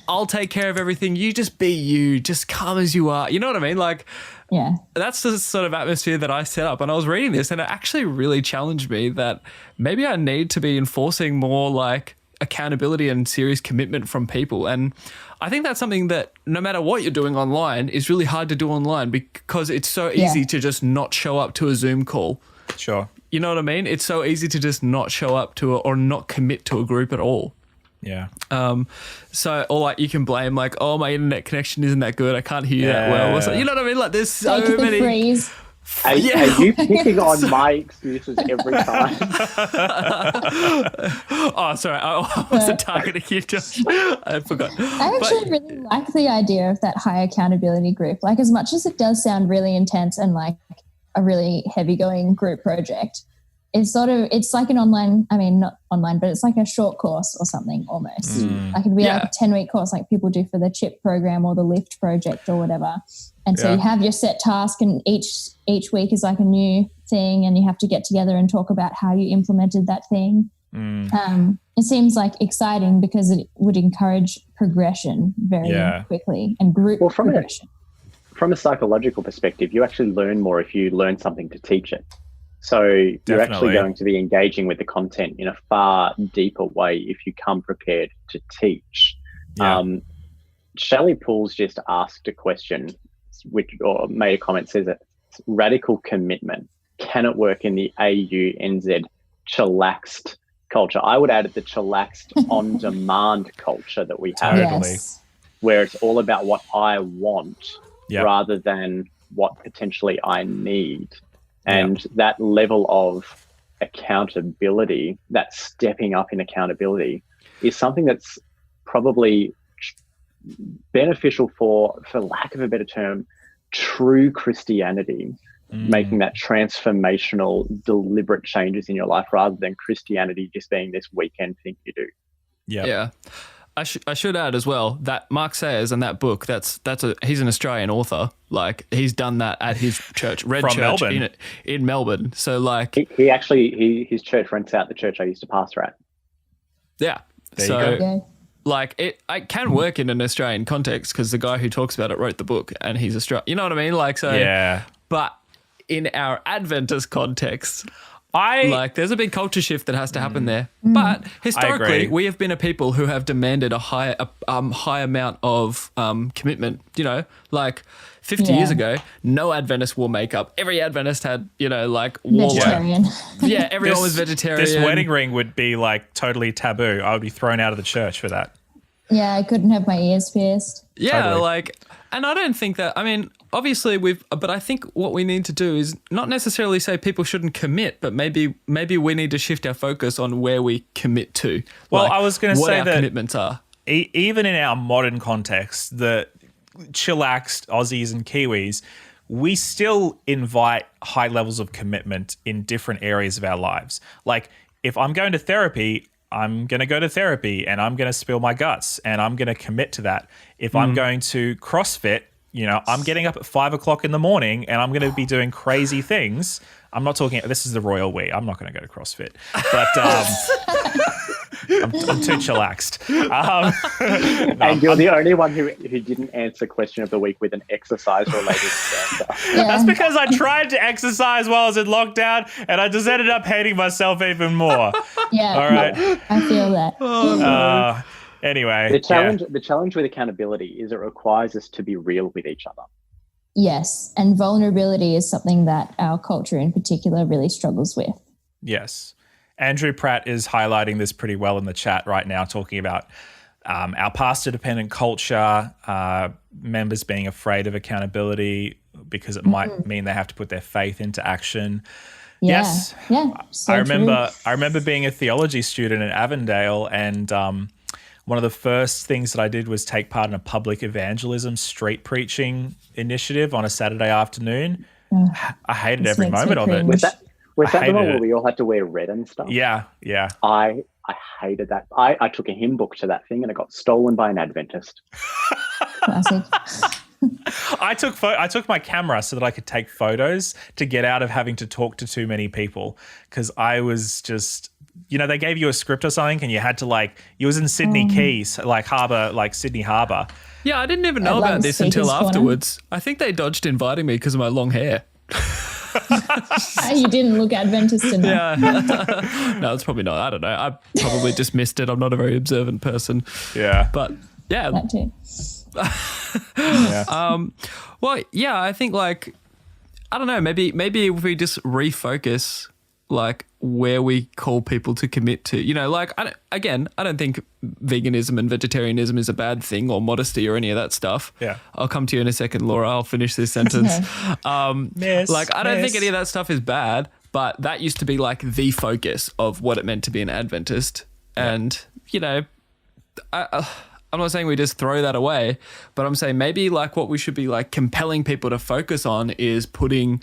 I'll take care of everything. You just be you. Just come as you are. You know what I mean? Like, yeah, that's the sort of atmosphere that I set up. And I was reading this and it actually really challenged me that maybe I need to be enforcing more like accountability and serious commitment from people. And I think that's something that no matter what you're doing online is really hard to do online because it's so easy to just not show up to a Zoom call. Sure. You know what I mean? It's so easy to just not show up to or not commit to a group at all. Yeah. So, or like you can blame like, oh, my internet connection isn't that good. I can't hear you that well. Or so, you know what I mean? Like there's so many. Freeze. Are you picking on my excuses every time? Oh, sorry. I wasn't targeting you, Josh. I forgot. I actually really like the idea of that high accountability group. Like as much as it does sound really intense and like a really heavy going group project, it's like an online, I mean, not online, but it's like a short course or something almost. Like it'd be like a 10-week course like people do for the CHIP program or the LIFT project or whatever. And so you have your set task and each week is like a new thing and you have to get together and talk about how you implemented that thing. It seems like exciting because it would encourage progression very quickly and group progression. From a psychological perspective, you actually learn more if you learn something to teach it. So you're actually going to be engaging with the content in a far deeper way if you come prepared to teach. Shelley Pools just asked a question, or made a comment, says that radical commitment, can it work in the AUNZ chillaxed culture? I would add the chillaxed on-demand culture that we have, where it's all about what I want rather than what potentially I need. And that level of accountability, that stepping up in accountability, is something that's probably beneficial for lack of a better term, true Christianity, making that transformational, deliberate changes in your life rather than Christianity just being this weekend thing you do. Yeah. I should add as well that Mark Sayers and that book, he's an Australian author. Like he's done that at his church, Red From Church Melbourne. in Melbourne. So like his church rents out the church I used to pastor at. Yeah. There you go. Like it can work in an Australian context because the guy who talks about it wrote the book and he's Australian. You know what I mean? Like so. Yeah. But in our Adventist context, there's a big culture shift that has to happen there. But historically, we have been a people who have demanded a high amount of commitment. 50 years ago, no Adventist wore makeup. Every Adventist had, wore vegetarian. Yeah, everyone was vegetarian. This wedding ring would be totally taboo. I would be thrown out of the church for that. Yeah, I couldn't have my ears pierced. Yeah, totally. And I don't think that, obviously but I think what we need to do is not necessarily say people shouldn't commit, but maybe we need to shift our focus on where we commit to. Well, I was going to say what our commitments are. Even in our modern context, the chillaxed Aussies and Kiwis, we still invite high levels of commitment in different areas of our lives. If I'm going to therapy, I'm going to go to therapy and I'm going to spill my guts and I'm going to commit to that. If I'm going to CrossFit, I'm getting up at 5 o'clock in the morning and I'm going to be doing crazy things. I'm not talking, this is the royal we. I'm not going to go to CrossFit, but I'm too chillaxed. And you're the only one who didn't answer question of the week with an exercise-related answer. Yeah. That's because I tried to exercise while I was in lockdown and I just ended up hating myself even more. Yeah. All right. I feel that. Anyway. The challenge with accountability is it requires us to be real with each other. Yes. And vulnerability is something that our culture in particular really struggles with. Yes. Andrew Pratt is highlighting this pretty well in the chat right now, talking about our pastor-dependent culture, members being afraid of accountability because it might mean they have to put their faith into action. Yeah. Yes. Yeah. So I remember being a theology student in Avondale, and one of the first things that I did was take part in a public evangelism street preaching initiative on a Saturday afternoon. I hated every moment of it. Was that the one where we all had to wear red and stuff? Yeah. I hated that. I took a hymn book to that thing and it got stolen by an Adventist. Classic. I took my camera so that I could take photos to get out of having to talk to too many people, because I was just, they gave you a script or something and you had to it was in Sydney Keys, Sydney Harbour. Yeah, I didn't even know about this until afterwards. I think they dodged inviting me because of my long hair. You didn't look Adventist enough. Yeah. No, it's probably not. I don't know. I probably just missed it. I'm not a very observant person. Yeah. But yeah. That too. Yeah. Well, yeah, I think I don't know, maybe if we just refocus where we call people to commit to, I don't think veganism and vegetarianism is a bad thing, or modesty or any of that stuff. Yeah. I'll come to you in a second, Laura. I'll finish this sentence. I don't think any of that stuff is bad, but that used to be the focus of what it meant to be an Adventist. Yeah. And, I'm not saying we just throw that away, but I'm saying maybe what we should be compelling people to focus on is putting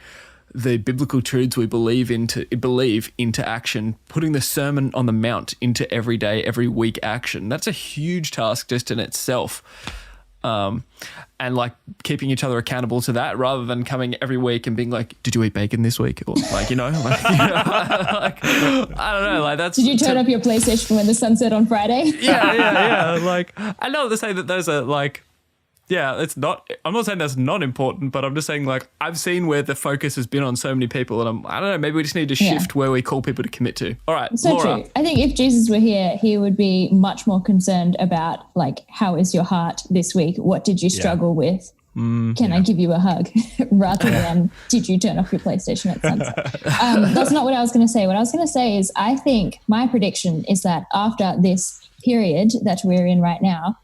the biblical truths we believe into action, putting the Sermon on the Mount into everyday, every week action. That's a huge task just in itself. And keeping each other accountable to that, rather than coming every week and being did you eat bacon this week? Or I don't know, that's. Did you turn up your PlayStation when the sun set on Friday? Yeah. I know to say that those are it's not. I'm not saying that's not important, but I'm just saying I've seen where the focus has been on so many people, and I don't know. Maybe we just need to shift where we call people to commit to. All right, so Laura. true. I think if Jesus were here, he would be much more concerned about how is your heart this week? What did you struggle with? Can I give you a hug? Rather than did you turn off your PlayStation at sunset? That's not what I was going to say. What I was going to say is I think my prediction is that after this period that we're in right now,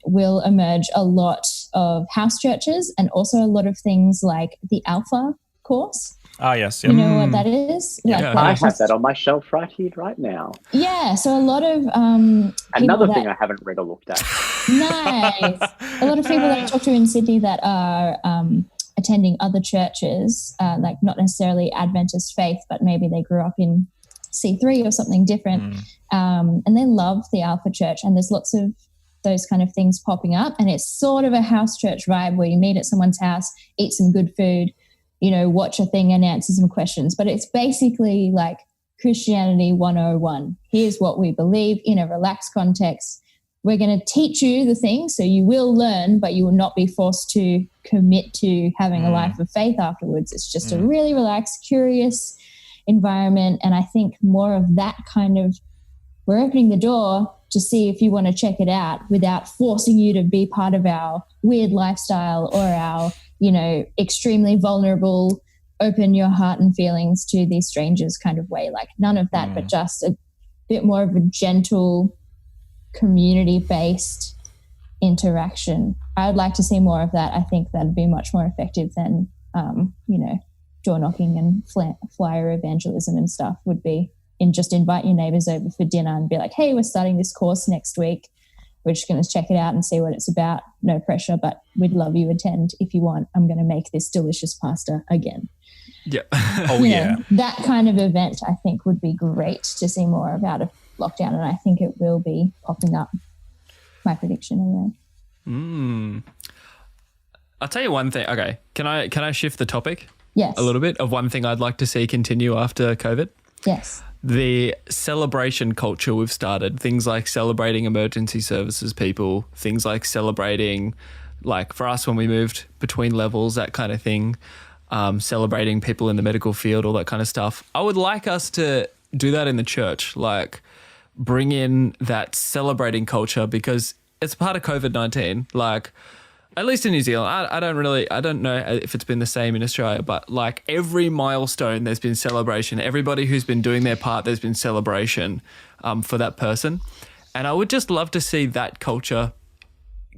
will emerge a lot of house churches and also a lot of things like the Alpha course. Oh, yes. Yep. You know what that is? I have that on my shelf right here, right now. Yeah, so a lot of another thing I haven't read or looked at. Nice. A lot of people that I talk to in Sydney that are attending other churches, not necessarily Adventist faith, but maybe they grew up in C3 or something different, and they love the Alpha Church, and there's lots of those kind of things popping up, and it's sort of a house church vibe where you meet at someone's house, eat some good food, watch a thing and answer some questions. But it's basically Christianity 101. Here's what we believe in a relaxed context. we're going to teach you the things, so you will learn, but you will not be forced to commit to having a life of faith afterwards. It's just a really relaxed, curious environment. And I think more of that kind of, we're opening the door to see if you want to check it out without forcing you to be part of our weird lifestyle or our, extremely vulnerable, open your heart and feelings to these strangers kind of way. Like none of that, but just a bit more of a gentle, community-based interaction. I would like to see more of that. I think that'd be much more effective than, door knocking and flyer evangelism and stuff would be. And just invite your neighbors over for dinner and be like, hey, we're starting this course next week. We're just going to check it out and see what it's about. No pressure, but we'd love you attend if you want. I'm going to make this delicious pasta again. Yeah. That kind of event I think would be great to see more of out of lockdown, and I think it will be popping up. My prediction anyway. I'll tell you one thing. Okay. Can I shift the topic? Yes. A little bit of one thing I'd like to see continue after COVID? Yes. The celebration culture we've started, things like celebrating emergency services people, things like celebrating, like for us when we moved between levels, that kind of thing, celebrating people in the medical field, all that kind of stuff. I would like us to do that in the church, like bring in that celebrating culture, because it's part of COVID-19. Like, at least in New Zealand, I don't know if it's been the same in Australia, but like every milestone, there's been celebration. Everybody who's been doing their part, there's been celebration for that person. And I would just love to see that culture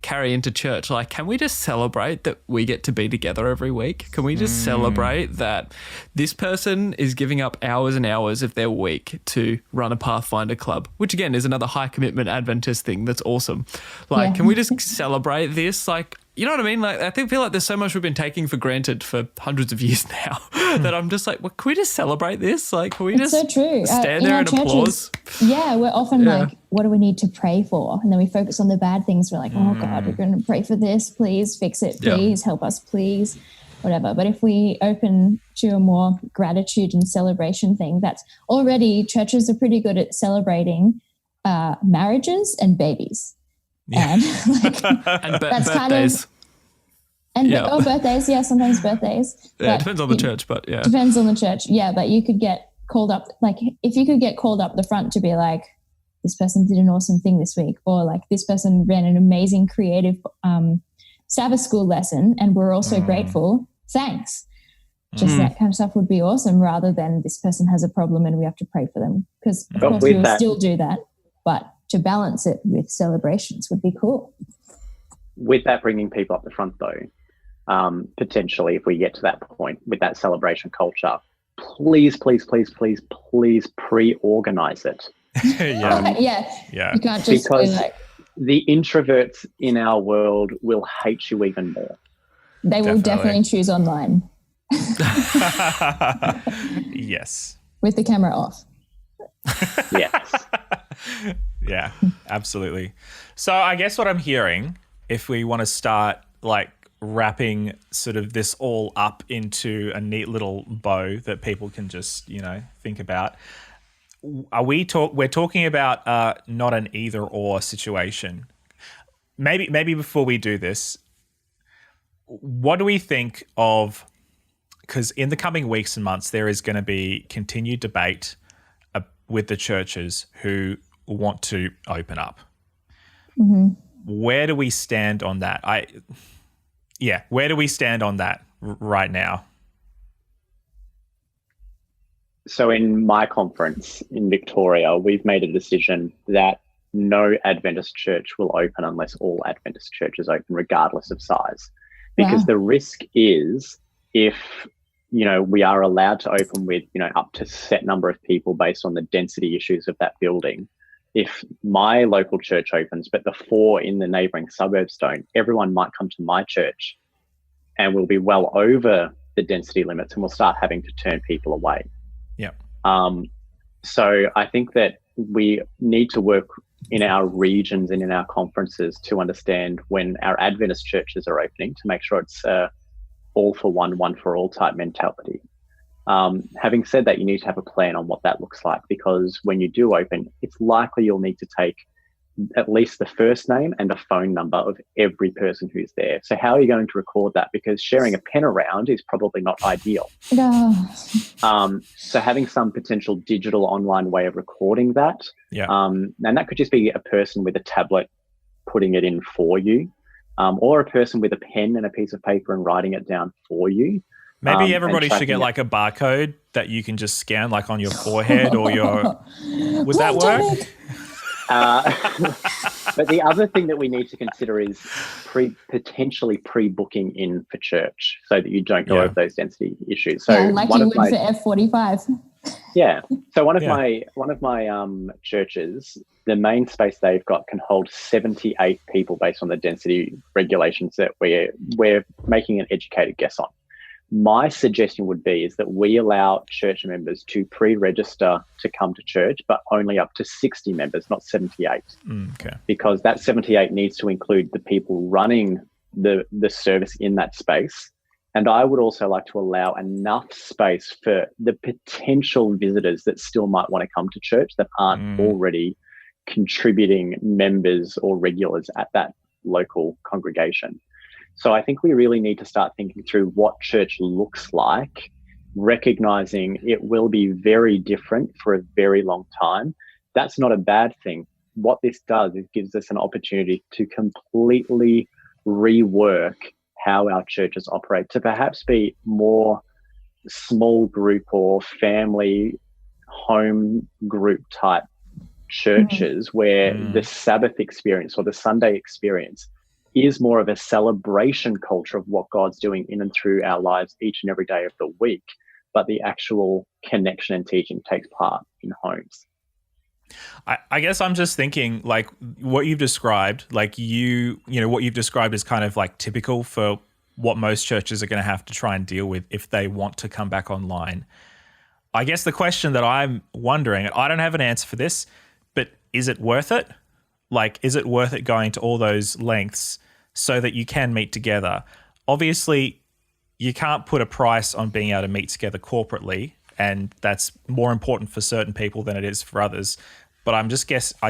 carry into church. Like, can we just celebrate that we get to be together every week? Can we just celebrate that this person is giving up hours and hours of their week to run a Pathfinder club, which again is another high commitment Adventist thing that's awesome. Like, can we just celebrate this? Like, you know what I mean? Like, I feel like there's so much we've been taking for granted for hundreds of years now that I'm just like, well, can we just celebrate this? Like, can we it's just so true. stand there and applause? Yeah, we're often like, what do we need to pray for? And then we focus on the bad things. We're like, oh God, we're going to pray for this. Please fix it. Please help us. Please, whatever. But if we open to a more gratitude and celebration thing, that's already, churches are pretty good at celebrating marriages and babies. Yeah. And and that's birthdays. Kind of, and birthdays, sometimes birthdays. Yeah, it depends on the church, but yeah. Depends on the church, yeah, but you could get called up, like if you could get called up the front to be like, this person did an awesome thing this week, or like this person ran an amazing creative Sabbath school lesson and we're also grateful, thanks. Just that kind of stuff would be awesome, rather than this person has a problem and we have to pray for them. Because of course we will still do that, but to balance it with celebrations would be cool. With that bringing people up the front though, potentially if we get to that point with that celebration culture, please pre-organize it. Yeah. You can't just because like, the introverts in our world will hate you even more. They will definitely choose online. Yes. With the camera off. Yes. Yeah, absolutely. So I guess what I'm hearing, if we want to start like wrapping sort of this all up into a neat little bow that people can just, think about, we're talking about not an either or situation. Maybe before we do this, what do we think of, because in the coming weeks and months there is going to be continued debate with the churches who want to open up. Mm-hmm. Where do we stand on that? Where do we stand on that right now? So in my conference in Victoria, we've made a decision that no Adventist church will open unless all Adventist churches open, regardless of size. Because the risk is if, we are allowed to open with, up to set number of people based on the density issues of that building. If my local church opens, but the 4 in the neighbouring suburbs don't, everyone might come to my church and we'll be well over the density limits and we'll start having to turn people away. Yeah. So I think that we need to work in our regions and in our conferences to understand when our Adventist churches are opening to make sure it's all for one for all type mentality. Having said that, you need to have a plan on what that looks like, because when you do open, it's likely you'll need to take at least the first name and a phone number of every person who's there. So how are you going to record that? Because sharing a pen around is probably not ideal. No. So having some potential digital online way of recording that, and that could just be a person with a tablet putting it in for you, or a person with a pen and a piece of paper and writing it down for you. Maybe everybody should get like a barcode that you can just scan like on your forehead or your... Would that work? But the other thing that we need to consider is potentially pre-booking in for church so that you don't go over those density issues. So like you would for F45. Yeah. So one of my churches, the main space they've got can hold 78 people based on the density regulations that we're making an educated guess on. My suggestion would be is that we allow church members to pre-register to come to church, but only up to 60 members, not 78. Okay. Because that 78 needs to include the people running the service in that space. And I would also like to allow enough space for the potential visitors that still might want to come to church that aren't already contributing members or regulars at that local congregation. So I think we really need to start thinking through what church looks like, recognizing it will be very different for a very long time. That's not a bad thing. What this does is gives us an opportunity to completely rework how our churches operate, to perhaps be more small group or family home group type churches where the Sabbath experience or the Sunday experience is more of a celebration culture of what God's doing in and through our lives each and every day of the week, but the actual connection and teaching takes part in homes. I guess I'm just thinking like what you've described, like you know, what you've described is kind of like typical for what most churches are going to have to try and deal with if they want to come back online. I guess the question that I'm wondering, I don't have an answer for this, but is it worth it? Like, is it worth it going to all those lengths so that you can meet together? Obviously, you can't put a price on being able to meet together corporately, and that's more important for certain people than it is for others. But I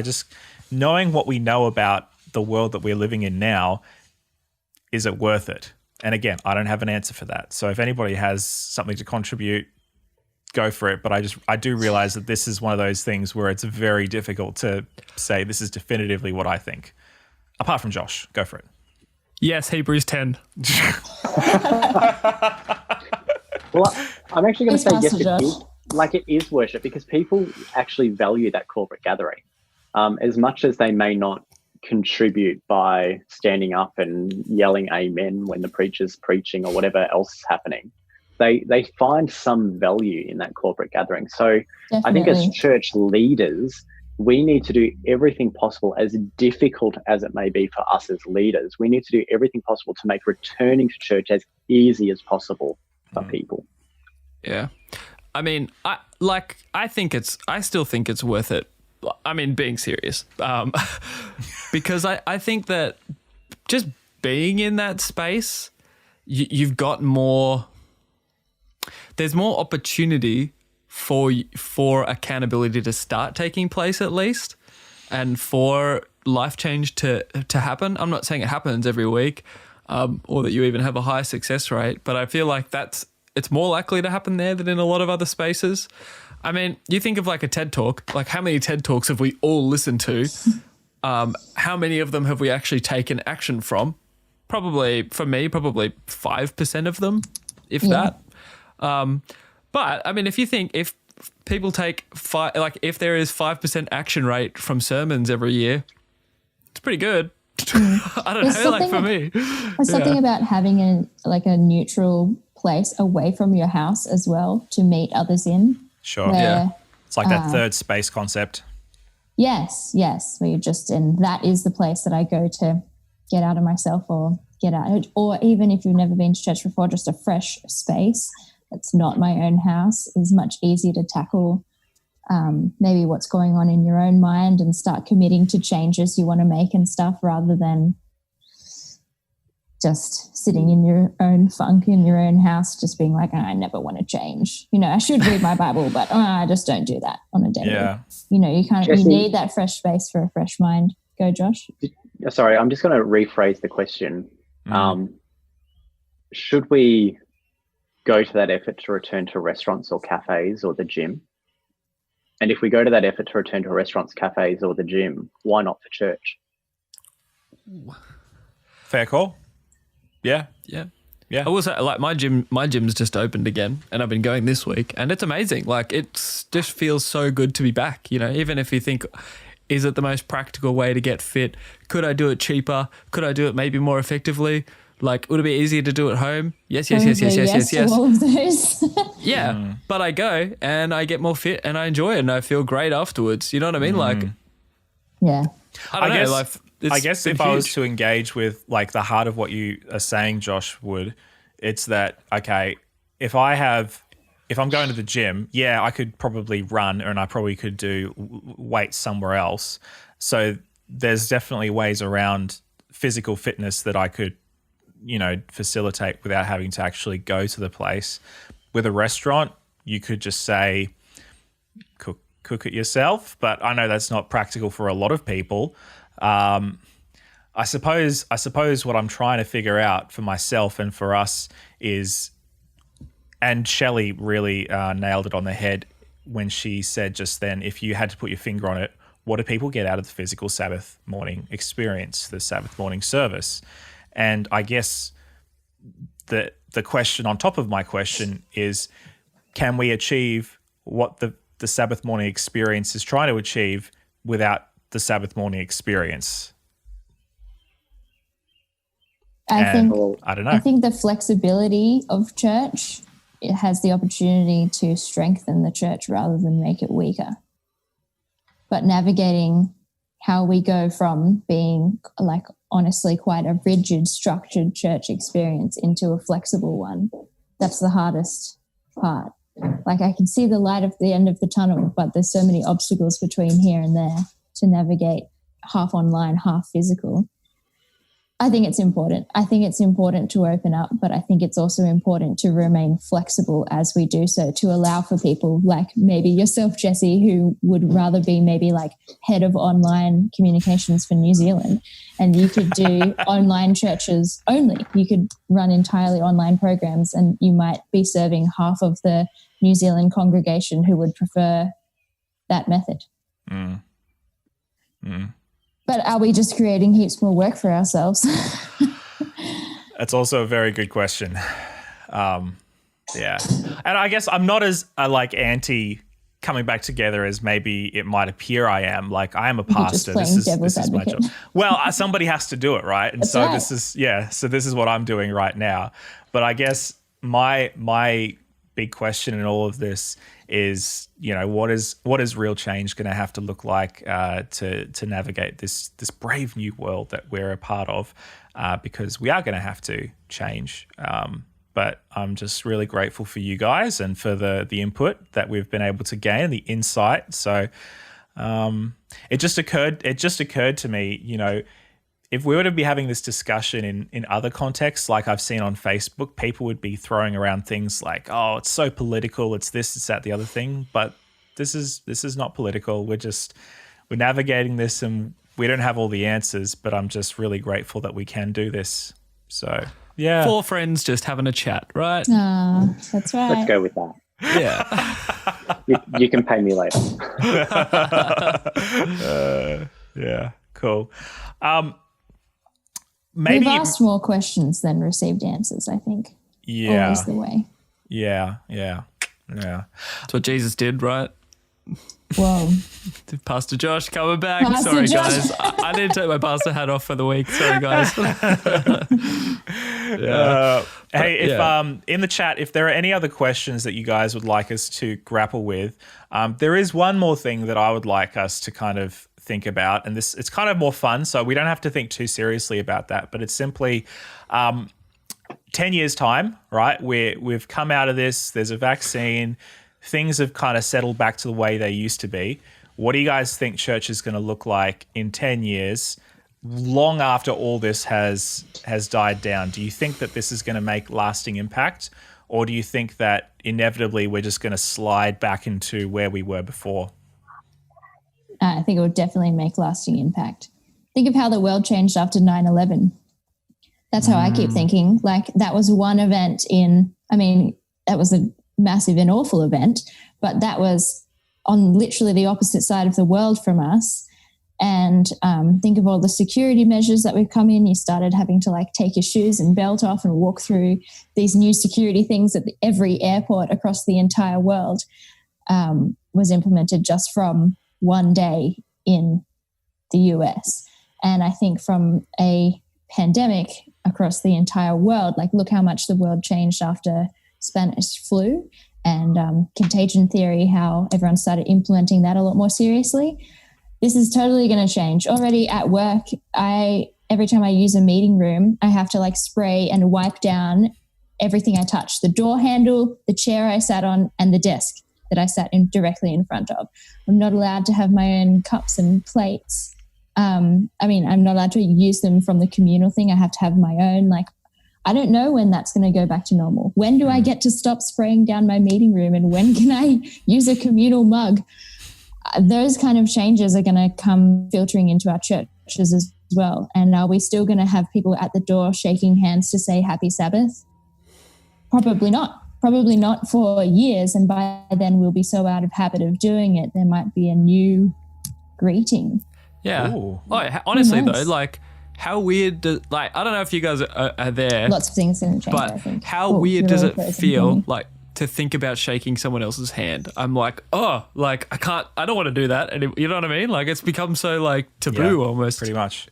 just knowing what we know about the world that we're living in now, is it worth it? And again, I don't have an answer for that. So if anybody has something to contribute, go for it. But I do realize that this is one of those things where it's very difficult to say this is definitively what I think. Apart from Josh, go for it. Yes, Hebrews 10. Well, I'm actually going to say yes, it is worship, because people actually value that corporate gathering. As much as they may not contribute by standing up and yelling amen when the preacher's preaching or whatever else is happening, they find some value in that corporate gathering. So definitely. I think as church leaders, we need to do everything possible, as difficult as it may be for us as leaders. We need to do everything possible to make returning to church as easy as possible for people. Yeah. I mean, I still think it's worth it. I mean, being serious. Because I think that just being in that space, you've got more... There's more opportunity for accountability to start taking place, at least, and for life change to happen. I'm not saying it happens every week, or that you even have a high success rate, but I feel like it's more likely to happen there than in a lot of other spaces. I mean, you think of like a TED Talk, like how many TED Talks have we all listened to? How many of them have we actually taken action from? Probably, for me, 5% of them, if that. But I mean, if people take if there is 5% action rate from sermons every year, it's pretty good. I don't know, like for me. There's something about having a neutral place away from your house as well to meet others in. Sure. Yeah. It's like that third space concept. Yes. Where you're just in, that is the place that I go to get out of myself or get out. Or even if you've never been to church before, just a fresh space that's not my own house is much easier to tackle maybe what's going on in your own mind and start committing to changes you want to make and stuff, rather than just sitting in your own funk in your own house, just being like, I never want to change. I should read my Bible, but I just don't do that on a daily. Yeah. You need that fresh space for a fresh mind. Go, Josh. Sorry, I'm just going to rephrase the question. Should we go to that effort to return to restaurants or cafes or the gym? And if we go to that effort to return to restaurants, cafes, or the gym, why not for church? Fair call. Yeah. I will say, like, my gym's just opened again, and I've been going this week, and it's amazing. Like, it just feels so good to be back. You know, even if you think, is it the most practical way to get fit? Could I do it cheaper? Could I do it maybe more effectively? Like, would it be easier to do at home? Yes. To all of those. Yeah, but I go and I get more fit and I enjoy it and I feel great afterwards. You know what I mean? Like, yeah. I guess if I was to engage with like the heart of what you are saying, Josh, it's that, okay, if I'm going to the gym, yeah, I could probably run and I probably could do weights somewhere else. So there's definitely ways around physical fitness that I could, facilitate without having to actually go to the place. With a restaurant, you could just say, cook it yourself, but I know that's not practical for a lot of people. I suppose what I'm trying to figure out for myself and for us is, and Shelley really nailed it on the head when she said just then, if you had to put your finger on it, what do people get out of the physical Sabbath morning experience, the Sabbath morning service? And I guess the question on top of my question is, can we achieve what the Sabbath morning experience is trying to achieve without the Sabbath morning experience? I don't know. I think the flexibility of church, it has the opportunity to strengthen the church rather than make it weaker. But navigating how we go from being like honestly quite a rigid, structured church experience into a flexible one, that's the hardest part. Like, I can see the light at the end of the tunnel, but there's so many obstacles between here and there to navigate half online, half physical. I think it's important. I think it's important to open up, but I think it's also important to remain flexible as we do so, to allow for people like maybe yourself, Jesse, who would rather be maybe like head of online communications for New Zealand, and you could do online churches only. You could run entirely online programs and you might be serving half of the New Zealand congregation who would prefer that method. But are we just creating heaps more work for ourselves? That's also a very good question. Yeah. And I guess I'm not as anti coming back together as maybe it might appear I am. Like, I am a pastor. This is my job. Well, somebody has to do it, right? And so this is what I'm doing right now. But I guess my big question in all of this is, what is real change going to have to look like to navigate this brave new world that we're a part of, because we are going to have to change. But I'm just really grateful for you guys and for the input that we've been able to gain, the insight. So it just occurred to me, if we were to be having this discussion in other contexts, like I've seen on Facebook, people would be throwing around things like, oh, it's so political, it's this, it's that, the other thing. But this is not political. We're navigating this and we don't have all the answers, but I'm just really grateful that we can do this. So, yeah. 4 friends just having a chat, right? That's right. Let's go with that. Yeah. You can pay me later. Yeah, cool. We've asked more questions than received answers, I think. Yeah. Always the way. Yeah. That's what Jesus did, right? Whoa. Pastor Josh coming back. Sorry, guys. I didn't take my pastor hat off for the week. Sorry, guys. Hey, in the chat, if there are any other questions that you guys would like us to grapple with, there is one more thing that I would like us to kind of think about, and it's kind of more fun, so we don't have to think too seriously about that, but it's simply 10 years time, right? We've come out of this, there's a vaccine, things have kind of settled back to the way they used to be. What do you guys think church is going to look like in 10 years, long after all this has died down? Do you think that this is going to make lasting impact, or do you think that inevitably we're just going to slide back into where we were before? I think it would definitely make lasting impact. think of how the world changed after 9/11. That's how I keep thinking. Like that was one event that was a massive and awful event, but that was on literally the opposite side of the world from us. And think of all the security measures that we've come in. You started having to like take your shoes and belt off and walk through these new security things at every airport across the entire world was implemented just from one day in the US. And I think from a pandemic across the entire world, like look how much the world changed after Spanish flu and contagion theory, how everyone started implementing that a lot more seriously. This is totally going to change. Already at work, every time I use a meeting room, I have to like spray and wipe down everything I touch, the door handle, the chair I sat on, and the desk that I sat in directly in front of. I'm not allowed to have my own cups and plates. I'm not allowed to use them from the communal thing. I have to have my own. Like, I don't know when that's going to go back to normal. When do I get to stop spraying down my meeting room, and when can I use a communal mug? Those kind of changes are going to come filtering into our churches as well. And are we still going to have people at the door shaking hands to say Happy Sabbath? Probably not. Probably not for years. And by then we'll be so out of habit of doing it, there might be a new greeting. Yeah. Ooh. Oh, honestly, though, like, how weird I don't know if you guys are there. Lots of things didn't change, but I think. how weird does really it feel, like, to think about shaking someone else's hand? I'm like, I don't want to do that. And you know what I mean? Like, it's become so, like, taboo almost. Pretty much.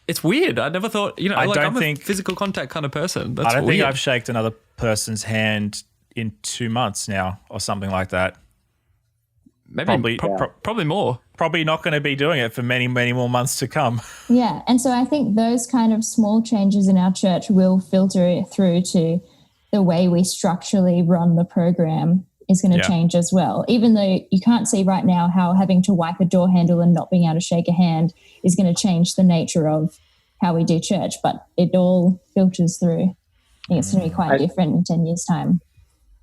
It's weird. I never thought, I'm a physical contact kind of person. That's I don't weird. think I've shaken another person's hand in 2 months now or something like that. Maybe probably more. Probably not going to be doing it for many, many more months to come. Yeah. And so I think those kind of small changes in our church will filter through to the way we structurally run the program is going to change as well. Even though you can't see right now how having to wipe a door handle and not being able to shake a hand is going to change the nature of how we do church, but it all filters through. I think it's going to be quite different in 10 years' time.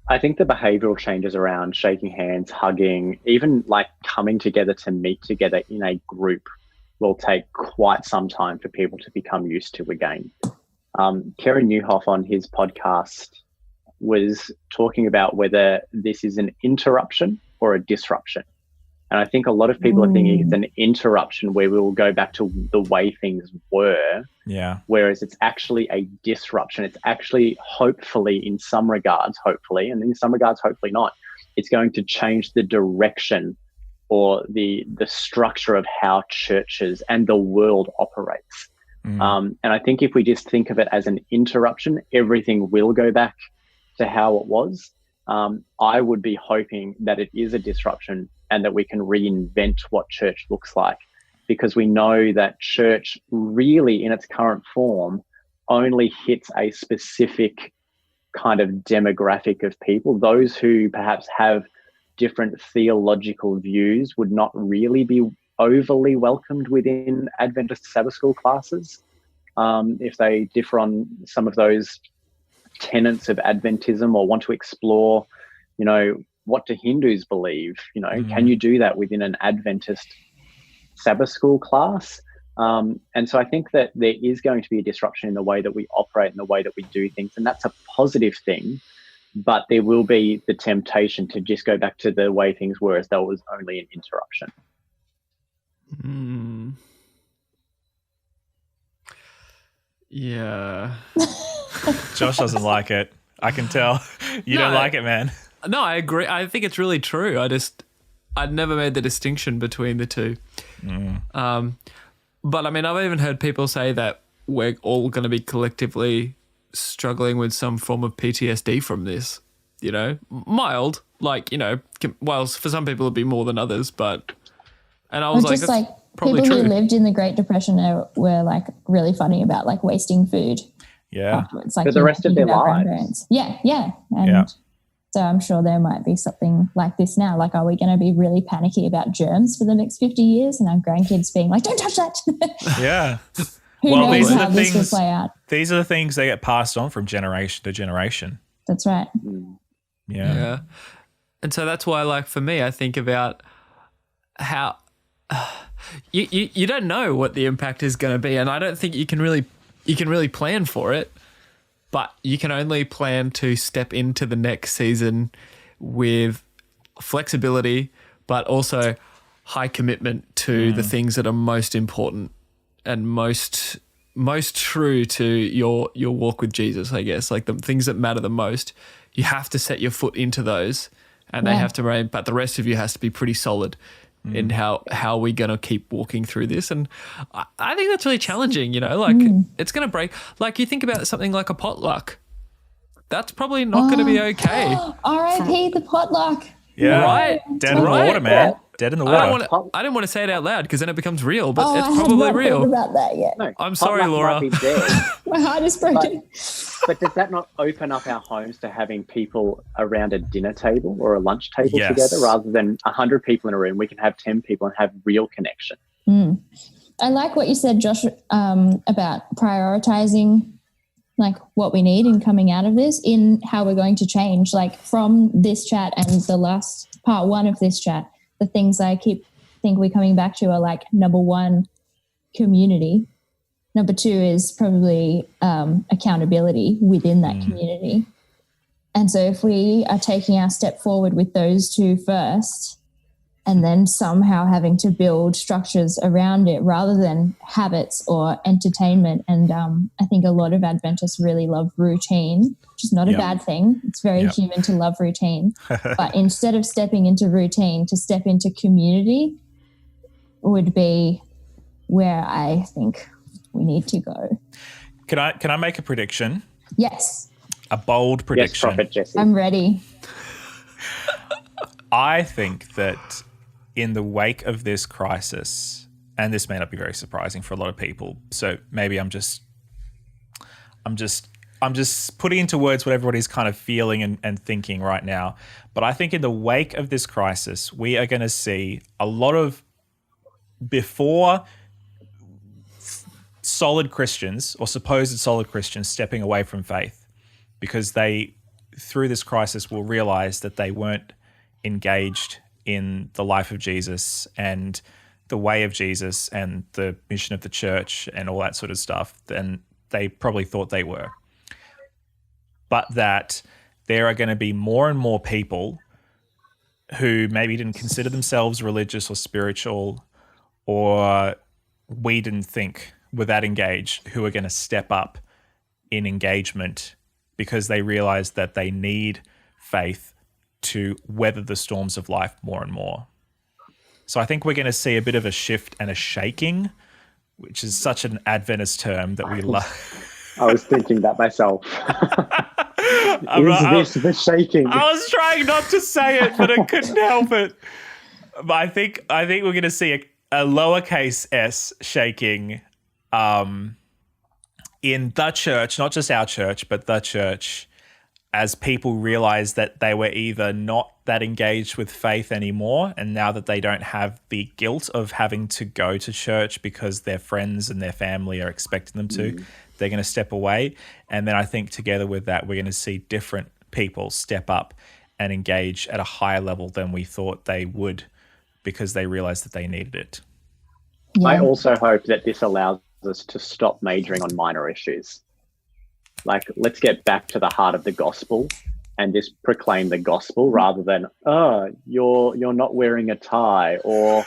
I think the behavioural changes around shaking hands, hugging, even like coming together to meet together in a group will take quite some time for people to become used to again. Kerry Newhoff on his podcast was talking about whether this is an interruption or a disruption. And I think a lot of people are thinking it's an interruption where we will go back to the way things were. Yeah. Whereas it's actually a disruption. It's actually hopefully in some regards, and in some regards, hopefully not. It's going to change the direction or the structure of how churches and the world operates. And I think if we just think of it as an interruption, everything will go back to how it was. I would be hoping that it is a disruption and that we can reinvent what church looks like, because we know that church really in its current form only hits a specific kind of demographic of people. Those who perhaps have different theological views would not really be overly welcomed within Adventist Sabbath school classes. If they differ on some of those tenets of Adventism or want to explore, what do Hindus believe? Can you do that within an Adventist Sabbath school class? And so I think that there is going to be a disruption in the way that we operate and the way that we do things. And that's a positive thing, but there will be the temptation to just go back to the way things were as though it was only an interruption. Yeah. Josh doesn't like it. I can tell. You don't like it, man. No, I agree. I think it's really true. I'd never made the distinction between the two. But I mean, I've even heard people say that we're all going to be collectively struggling with some form of PTSD from this, mild, well, for some people it'd be more than others, and I was like, that's probably people true. who lived in the Great Depression were like really funny about like wasting food. Yeah. Afterwards, like for the rest of their lives. Yeah. And so I'm sure there might be something like this now. Like, are we going to be really panicky about germs for the next 50 years and our grandkids being like, don't touch that? Yeah. Who knows how this will play out? These are the things that get passed on from generation to generation. That's right. Yeah. And so that's why, like, for me, I think about how you don't know what the impact is going to be, and I don't think you can really plan for it. But you can only plan to step into the next season with flexibility, but also high commitment to the things that are most important and most true to your walk with Jesus, I guess. Like the things that matter the most, you have to set your foot into those, and they have to remain. But the rest of you has to be pretty solid in how we're going to keep walking through this. And I think that's really challenging, like it's going to break. Like you think about something like a potluck. That's probably not going to be okay. R.I.P. the potluck. Yeah. Right. Dead in the water, man. Dead in the water. I didn't want to say it out loud because then it becomes real, but it's I probably had not real. thought about that yet. No, I'm sorry, Laura. might be dead. My heart is broken. But does that not open up our homes to having people around a dinner table or a lunch table together rather than 100 people in a room? We can have 10 people and have real connection. I like what you said, Josh, about prioritizing like what we need in coming out of this, in how we're going to change. Like from this chat and the last part one of this chat, the things I think we're coming back to are like, number one, community. Number two is probably accountability within that community. And so if we are taking our step forward with those two first, and then somehow having to build structures around it rather than habits or entertainment. And I think a lot of Adventists really love routine, which is not a bad thing. It's very human to love routine. But instead of stepping into routine, to step into community would be where I think we need to go. Can I make a prediction? Yes. A bold prediction. Yes, Prophet Jesse. I'm ready. I think that in the wake of this crisis, and this may not be very surprising for a lot of people, so maybe I'm just putting into words what everybody's kind of feeling and thinking right now. But I think in the wake of this crisis, we are going to see a lot of before solid Christians or supposed solid Christians stepping away from faith because they, through this crisis, will realize that they weren't engaged in the life of Jesus and the way of Jesus and the mission of the church and all that sort of stuff, then they probably thought they were. But that there are going to be more and more people who maybe didn't consider themselves religious or spiritual, or we didn't think were that engaged, who are going to step up in engagement because they realize that they need faith to weather the storms of life more and more. So I think we're going to see a bit of a shift and a shaking, which is such an Adventist term that we love. I was thinking that myself. Is this the shaking? I was trying not to say it, but I couldn't help it. But I think we're going to see a lowercase s shaking in the church, not just our church, but the church, as people realize that they were either not that engaged with faith anymore, and now that they don't have the guilt of having to go to church because their friends and their family are expecting them to, they're going to step away. And then I think together with that, we're going to see different people step up and engage at a higher level than we thought they would because they realized that they needed it. Yeah. I also hope that this allows us to stop majoring on minor issues. Like, let's get back to the heart of the gospel and just proclaim the gospel rather than, you're not wearing a tie, or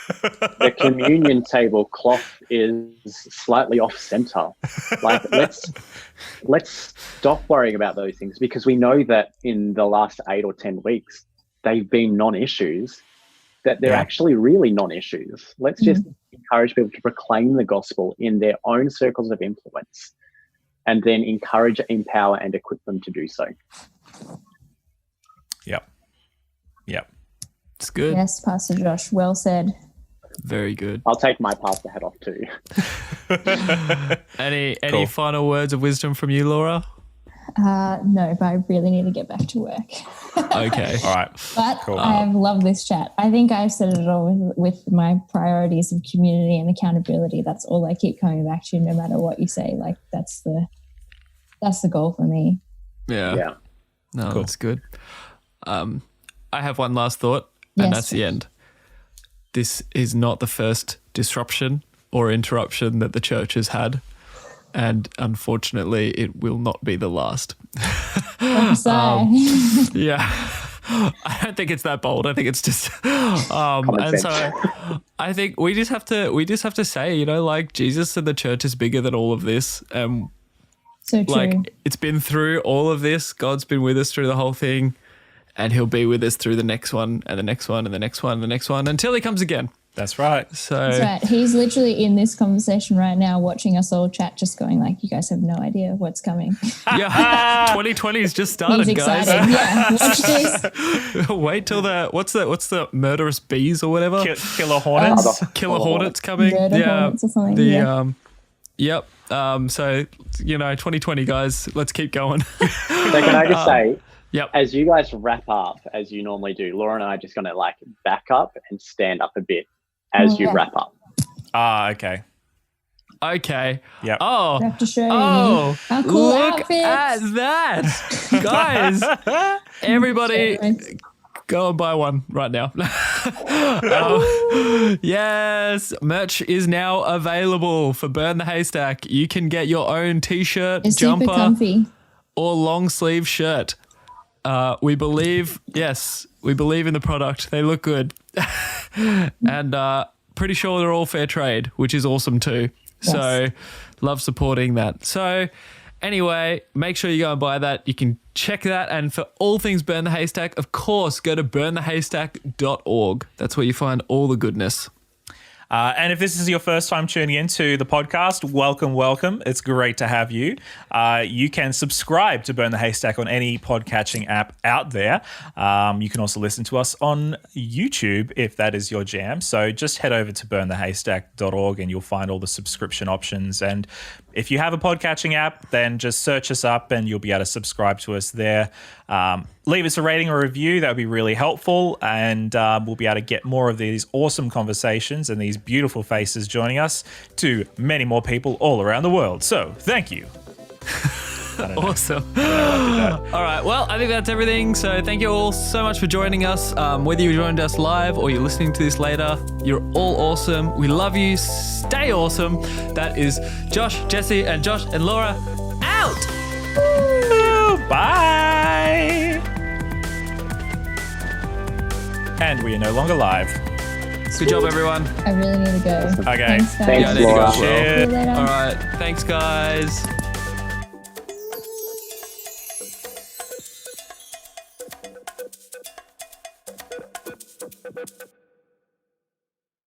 the communion table cloth is slightly off center. Like, let's stop worrying about those things, because we know that in the last 8 or 10 weeks, they've been non-issues, that they're actually really non-issues. Let's just encourage people to proclaim the gospel in their own circles of influence, and then encourage, empower, and equip them to do so. Yep. It's good. Yes, Pastor Josh, well said. Very good. I'll take my pastor hat off too. Any final words of wisdom from you, Laura? No, but I really need to get back to work. Okay. All right. But Cool. I have loved this chat. I think I've said it all with my priorities of community and accountability. That's all I keep coming back to, no matter what you say. Like, that's the goal for me. Yeah. No, Cool. that's good. I have one last thought, and that's the end. this is not the first disruption or interruption that the church has had. And unfortunately, it will not be the last. Yeah. I don't think it's that bold. I think it's just, and so I think we just have to say, you know, like Jesus and the church is bigger than all of this. So true. Like it's been through all of this. God's been with us through the whole thing, and He'll be with us through the next one and the next one and the next one and the next one until He comes again. That's right. That's right. He's literally in this conversation right now, watching us all chat, just going like, "You guys have no idea what's coming." Yeah, 2020 has just started, He's guys. excited. Yeah, watch this. Wait till what's the murderous bees or whatever? Killer hornets. Killer hornets coming. Hornets or something. Yep. So 2020 guys, let's keep going. So can I just say? Yep. As you guys wrap up, as you normally do, Laura and I are just going to like back up and stand up a bit as you wrap up. Okay. Okay. Yep. Oh. I have to show you Oh. our cool Look outfits. at that, guys! Everybody, go and buy one right now. Yes, merch is now available for Burn the Haystack. You can get your own t-shirt, It's super jumper, comfy. or long sleeve shirt. We believe in the product. They look good. And pretty sure they're all fair trade, which is awesome too. Yes. So love supporting that. So anyway, make sure you go and buy that. You can check that. And for all things Burn the Haystack, of course, go to burnthehaystack.org. That's where you find all the goodness. And if this is your first time tuning into the podcast, welcome. It's great to have you. You can subscribe to Burn the Haystack on any podcatching app out there. You can also listen to us on YouTube if that is your jam. So just head over to burnthehaystack.org and you'll find all the subscription options. And if you have a podcatching app, then just search us up and you'll be able to subscribe to us there. Leave us a rating or review. That would be really helpful. And we'll be able to get more of these awesome conversations and these beautiful faces joining us to many more people all around the world. So thank you. Awesome. All right. Well, I think that's everything. So thank you all so much for joining us. Whether you joined us live or you're listening to this later, you're all awesome. We love you. Stay awesome. That is Josh, Jesse, and Josh and Laura out. Bye. And we are no longer live. Good job, everyone. I really need to go. Okay. Thanks, guys. Thanks, I need to go Laura. as well. See you later. All right. Thanks, guys.